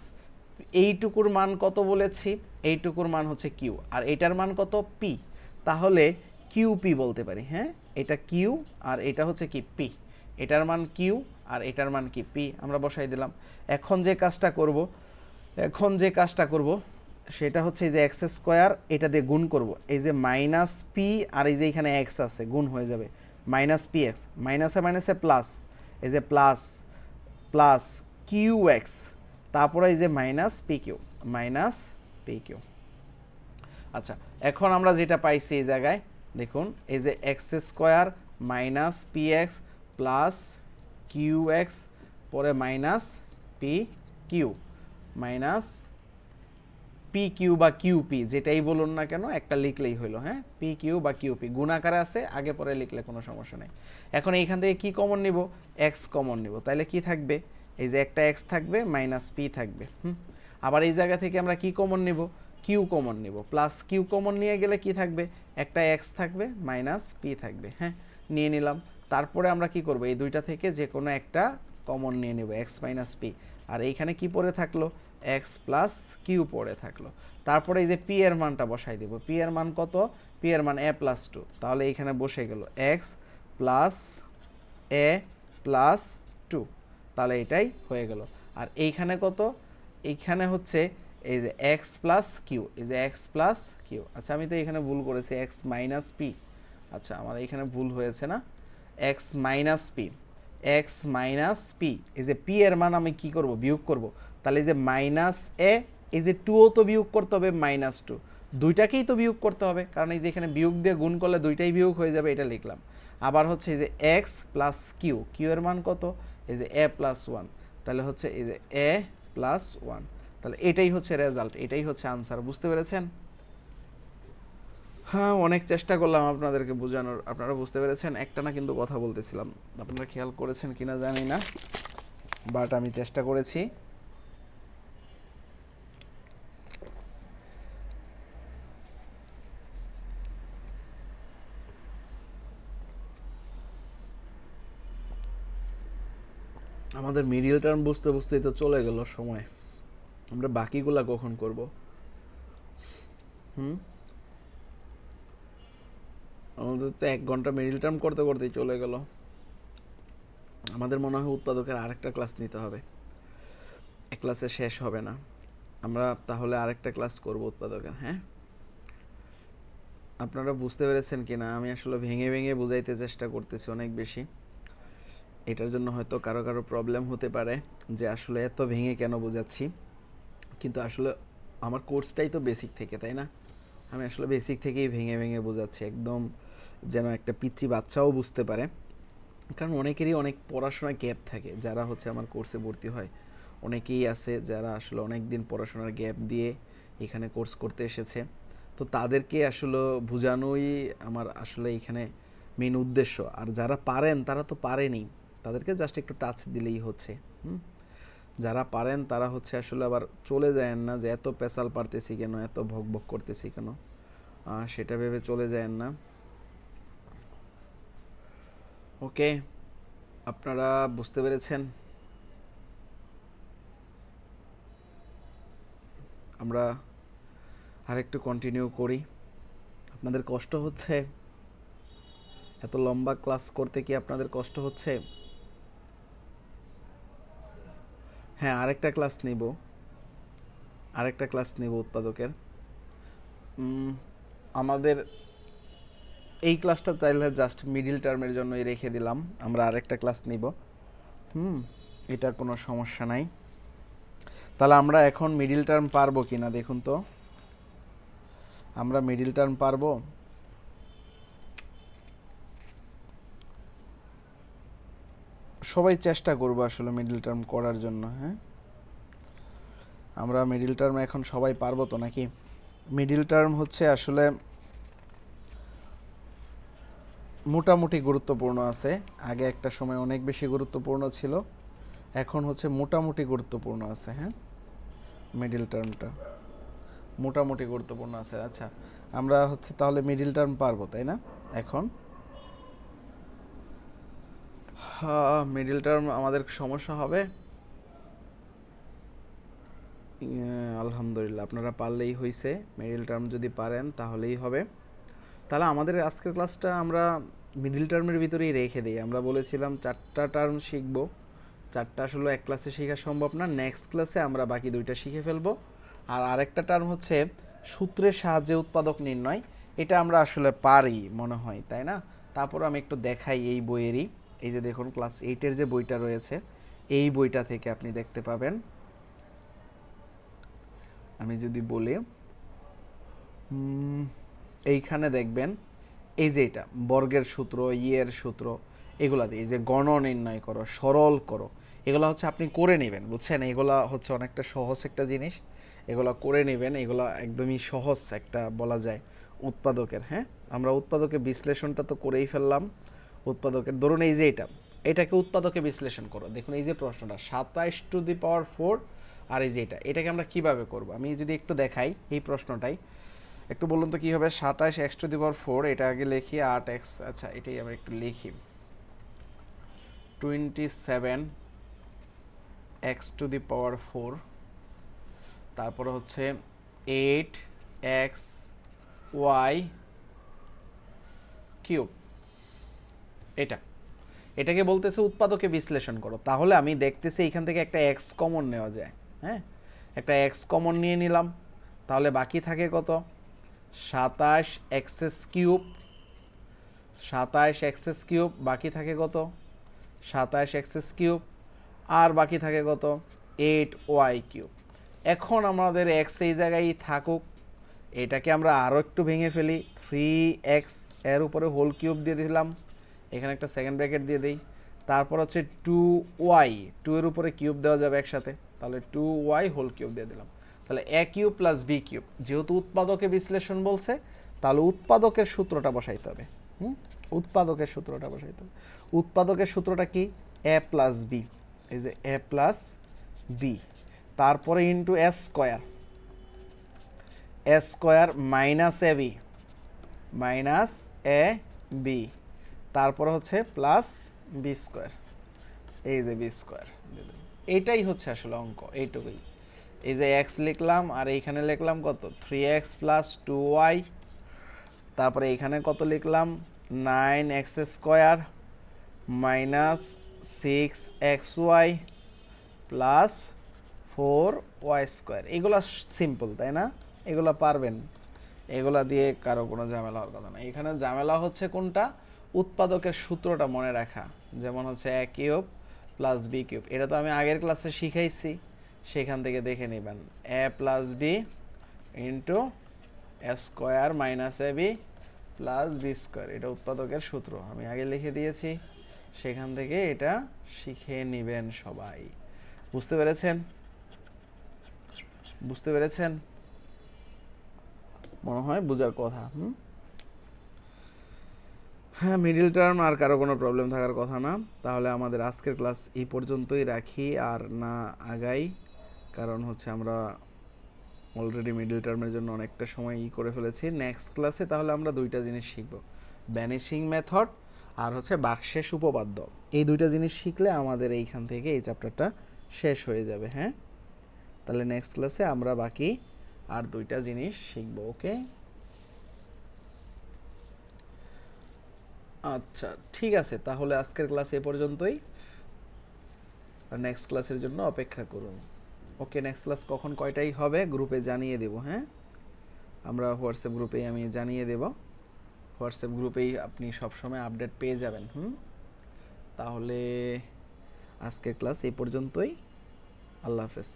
এইটুকুর মান কত বলেছি, এইটুকুর মান হচ্ছে q, আর এটার মান কত, p। তাহলে qp বলতে পারি, হ্যাঁ, এটা q আর এটা হচ্ছে কি p, এটার মান q আর এটার মান কি p, আমরা বসাই দিলাম। এখন যে কাজটা করব সেটা হচ্ছে এই যে x² এটা দিয়ে গুণ করব, এই যে -p আর এই যে এখানে x আছে গুণ হয়ে যাবে, -px, মাইনাসে প্লাস, এই যে প্লাস qx, তারপরে এই যে -pq। আচ্ছা এখন আমরা যেটা পাইছি এই জায়গায় দেখুন, এই যে x² -px প্লাস qx পরে -pq pq বা qp যেটাই বলুন না কেন একটা লিখলেই হলো, হ্যাঁ, pq বা qp গুণাকারে আছে, আগে পরে লিখলে কোনো সমস্যা নেই। এখন এইখান থেকে কি কমন নিব, x কমন নিব, তাহলে কি থাকবে, এই যে একটা x থাকবে, -p থাকবে। আবার এই জায়গা থেকে আমরা কি কমন নিব, q কমন নিব, প্লাস q কমন নিয়ে গেলে কি থাকবে, একটা x থাকবে, -p থাকবে, হ্যাঁ, নিয়ে নিলাম। তারপরে আমরা কি করব, এই দুইটা থেকে যে কোনো একটা কমন নিয়ে নেব, x - p, আর এইখানে কি পড়ে থাকলো, x + q পড়ে থাকলো। তারপরে এই যে p এর মানটা বসাই দেব, p এর মান কত, p এর মান a+2, তাহলে এইখানে বসে গেল x + a+2, তাহলে এটাই হয়ে গেল। আর এইখানে কত, এইখানে হচ্ছে এই যে x + q, এই যে x + q। আচ্ছা আমি তো এখানে ভুল করেছি, x - p, আচ্ছা আমার এইখানে ভুল হয়েছে না, x - p, এই যে p এর মান আমি কি করব, বিয়োগ করব, তাহলে এই যে -a, এই যে 2ও তো বিয়োগ করতে হবে, -2 দুইটাকেই তো বিয়োগ করতে হবে, কারণ এই যে এখানে বিয়োগ দিয়ে গুণ করলে দুইটাই বিয়োগ হয়ে যাবে, এটা লিখলাম। আবার হচ্ছে এই যে x + q, q এর মান কত, এই যে a+1, তাহলে হচ্ছে এই যে a প্লাস 1, তাহলে এটাই হচ্ছে রেজাল্ট, এটাই হচ্ছে আনসার। বুঝতে পেরেছেন? হ্যাঁ, অনেক চেষ্টা করলাম আপনাদেরকে বোঝানোর, আপনারা বুঝতে পেরেছেন। একটা না কিন্তু কথা বলতেছিলাম, আপনারা খেয়াল করেছেন কিনা জানি না, বাট আমি চেষ্টা করেছি। আমাদের মিডিল টার্ম বুঝতে বুঝতেই তো চলে গেল সময়, আমরা বাকিগুলা কখন করব? আমাদের তো 1 ঘন্টা মিডিল টার্ম করতে করতেই চলে গেল। আমাদের মনে হয় উৎপাদকের আরেকটা ক্লাস নিতে হবে, এক ক্লাসে শেষ হবে না। আমরা তাহলে আরেকটা ক্লাস করব উৎপাদকের। হ্যাঁ, আপনারা বুঝতে পেরেছেন কিনা আমি আসলে ভেঙে ভেঙে বুঝাইতে চেষ্টা করতেছি অনেক বেশি। এটার জন্য হয়তো কারো কারো প্রবলেম হতে পারে যে আসলে এত ভেঙে কেন বোঝাচ্ছি, কিন্তু আসলে আমার কোর্সটাই তো বেসিক থেকে, তাই না? আমি আসলে বেসিক থেকেই ভেঙে ভেঙে বোঝাচ্ছি, একদম যেন একটা পিচ্চি বাচ্চাও বুঝতে পারে। কারণ অনেকেরই অনেক পড়াশোনার গ্যাপ থাকে, যারা হচ্ছে আমার কোর্সে ভর্তি হয় অনেকেই আছে যারা আসলে অনেক দিন পড়াশোনার গ্যাপ দিয়ে এখানে কোর্স করতে এসেছে। তো তাদেরকে আসলে বোঝানোই আমার আসলে এখানে মেন উদ্দেশ্য। আর যারা পারেন তারা তো পারেনই, তাদেরকে জাস্ট একটু টাচ দিলেই হচ্ছে। যারা পারেন তারা হচ্ছে আসলে আবার চলে যায়েন না যে এত পেশাল পারতেছি কেন, এত ভক ভক করতেছি কেন, সেটা ভেবে চলে যায়েন না। ওকে, আপনারা বুঝতে পেরেছেন? আমরা আরেকটু কন্টিনিউ করি। আপনাদের কষ্ট হচ্ছে? এত লম্বা ক্লাস করতে কি আপনাদের কষ্ট হচ্ছে? হ্যাঁ, আরেকটা ক্লাস নিব উৎপাদকের। আমাদের এই ক্লাসটা চাইলে জাস্ট মিডিল টার্মের জন্যই রেখে দিলাম, আমরা আরেকটা ক্লাস নিব। এটার কোনো সমস্যা নাই। তাহলে আমরা এখন মিডিল টার্ম পারবো কিনা দেখুন তো, আমরা মিডিল টার্ম পারবো? সবাই চেষ্টা করবো আসলে মিডিল টার্ম করার জন্য। হ্যাঁ, আমরা মিডিল টার্ম এখন সবাই পারবো তো নাকি? মিডিল টার্ম হচ্ছে আসলে মোটামুটি গুরুত্বপূর্ণ আছে, আগে একটা সময় অনেক বেশি গুরুত্বপূর্ণ ছিল, এখন হচ্ছে মোটামুটি গুরুত্বপূর্ণ আছে। হ্যাঁ, মিডিল টার্মটা মোটামুটি গুরুত্বপূর্ণ আছে। আচ্ছা, আমরা হচ্ছে তাহলে মিডিল টার্ম পারবো, তাই না? এখন মিডিল টার্ম আমাদের সমস্যা হবে? আলহামদুলিল্লাহ, আপনারা পারলেই হয়েছে। মিডিল টার্ম যদি পারেন তাহলেই হবে। তাহলে আমাদের আজকের ক্লাসটা আমরা মিডিল টার্মের ভিতরেই রেখে দিই। আমরা বলেছিলাম 4টা টার্ম শিখব, 4টা আসলে এক ক্লাসে শেখা সম্ভব না, নেক্সট ক্লাসে আমরা বাকি 2টা শিখে ফেলবো। আর আরেকটা টার্ম হচ্ছে সূত্রের সাহায্যে উৎপাদক নির্ণয়, এটা আমরা আসলে পারি মনে হয়, তাই না? তারপর আমি একটু দেখাই এই বইয়েরই, এই যে দেখুন ক্লাস 8-এর যে বইটা রয়েছে এই বইটা থেকে আপনি দেখতে পাবেন। আমি যদি বলি এইখানে দেখবেন, এই যে এটা বর্গের সূত্র, ইয়ের সূত্র, এগুলা দিয়ে এই যে গণ নির্ণয় করো, সরল করো, এগুলো হচ্ছে আপনি করে নেবেন, বুঝছেন? এগুলা হচ্ছে অনেকটা সহজ একটা জিনিস, এগুলা করে নেবেন, এগুলা একদমই সহজ একটা বলা যায় উৎপাদকের। হ্যাঁ, আমরা উৎপাদকের বিশ্লেষণটা তো করেই ফেললাম। উৎপাদকের ধরুন এই যে এটাকে উৎপাদকে বিশ্লেষণ করো। দেখুন এই যে প্রশ্নটা 27⁴, আর এই যে এটাকে আমরা কিভাবে করব আমি যদি একটু দেখাই এই প্রশ্নটাই, একটু বলুন তো কী হবে? 27x⁴, এটা আগে লিখি 8x, আচ্ছা এটাই আমরা একটু লিখি 27x⁴, তারপরে হচ্ছে 8xy⁵, এটাকে বলতেছে উৎপাদকে বিশ্লেষণ করো। তাহলে আমি দেখতেছি এখান থেকে একটা এক্স কমন নেওয়া যায়। হ্যাঁ, একটা এক্স কমন নিয়ে নিলাম, তাহলে বাকি থাকে কত? 27x⁵, 27x⁵, বাকি থাকে কত? 27x⁵, আর বাকি থাকে কত? 8y⁵। এখন আমাদের এক্স এই জায়গায় থাকুক, এটাকে আমরা আরও একটু ভেঙে ফেলি, 3x এর উপরে হোল কিউব দিয়ে দিলাম, এখানে একটা সেকেন্ড ব্র্যাকেট দিয়ে দিই, তারপর হচ্ছে 2y, 2 এর উপরে কিউব দেওয়া যাবে একসাথে, তাহলে 2y হোল কিউব দিয়ে দিলাম। তাহলে a cube plus b cube, যেহেতু উৎপাদকে বিশ্লেষণ বলছে তাহলে উৎপাদকের সূত্রটা বসাইতে হবে। উৎপাদকের সূত্রটা বসাইতে হবে। উৎপাদকের সূত্রটা কি? a প্লাস b, এই যে a প্লাস b, তারপরে into A square, A square minus A B, minus A B, তারপর হচ্ছে প্লাস বি স্কোয়ার, এই যে বি স্কোয়ার। এইটাই হচ্ছে আসলে অঙ্ক, এইটুকুই। এই যে এক্স লিখলাম আর এইখানে লিখলাম কত 3x প্লাস 2y, তারপরে এইখানে কত লিখলাম 9x square minus 6xy plus 4y square. এগুলো সিম্পল, তাই না? এগুলো পারবেন, এগুলা দিয়ে কারো কোনো ঝামেলা হওয়ার কথা না। এখানে ঝামেলা হচ্ছে কোনটা? উৎপাদকের সূত্রটা মনে রাখা। যেমন হচ্ছে a cube plus B cube, এটা তো আমি আগের ক্লাসে শিখাইছি, সেখান থেকে দেখে নেবেন। a plus B into A square minus A B plus B square, এটা উৎপাদকের সূত্র আমি আগে লিখে দিয়েছি, সেখান থেকে এটা শিখে নেবেন সবাই। বুঝতে পেরেছেন? বুঝতে পেরেছেন? মনে হয় বোঝার কথা। হ্যাঁ, মিডিল টার্ম আর কারো কোনো প্রবলেম থাকার কথা না। তাহলে আমাদের আজকের ক্লাস এই পর্যন্তই রাখি, আর না আগাই, কারণ হচ্ছে আমরা অলরেডি মিডিল টার্মের জন্য অনেকটা সময় করে ফেলেছি। নেক্সট ক্লাসে তাহলে আমরা দুইটা জিনিস শিখব, ভ্যানিশিং মেথড আর হচ্ছে বাকশেষ উপপাদ্য। এই দুইটা জিনিস শিখলে আমাদের এইখান থেকে এই চ্যাপ্টারটা শেষ হয়ে যাবে। হ্যাঁ, তাহলে নেক্সট ক্লাসে আমরা বাকি আর দুইটা জিনিস শিখব। ওকে, আচ্ছা ঠিক আছে, তাহলে আজকের ক্লাস এ পর্যন্তই, আর নেক্সট ক্লাসের জন্য অপেক্ষা করুন। ওকে, নেক্সট ক্লাস কখন কয়টাই হবে গ্রুপে জানিয়ে দেব। হ্যাঁ, আমরা হোয়াটসঅ্যাপ গ্রুপেই আমি জানিয়ে দেব, হোয়াটসঅ্যাপ গ্রুপেই আপনি সবসময় আপডেট পেয়ে যাবেন। তাহলে আজকের ক্লাস এই পর্যন্তই, আল্লাহ হাফেজ।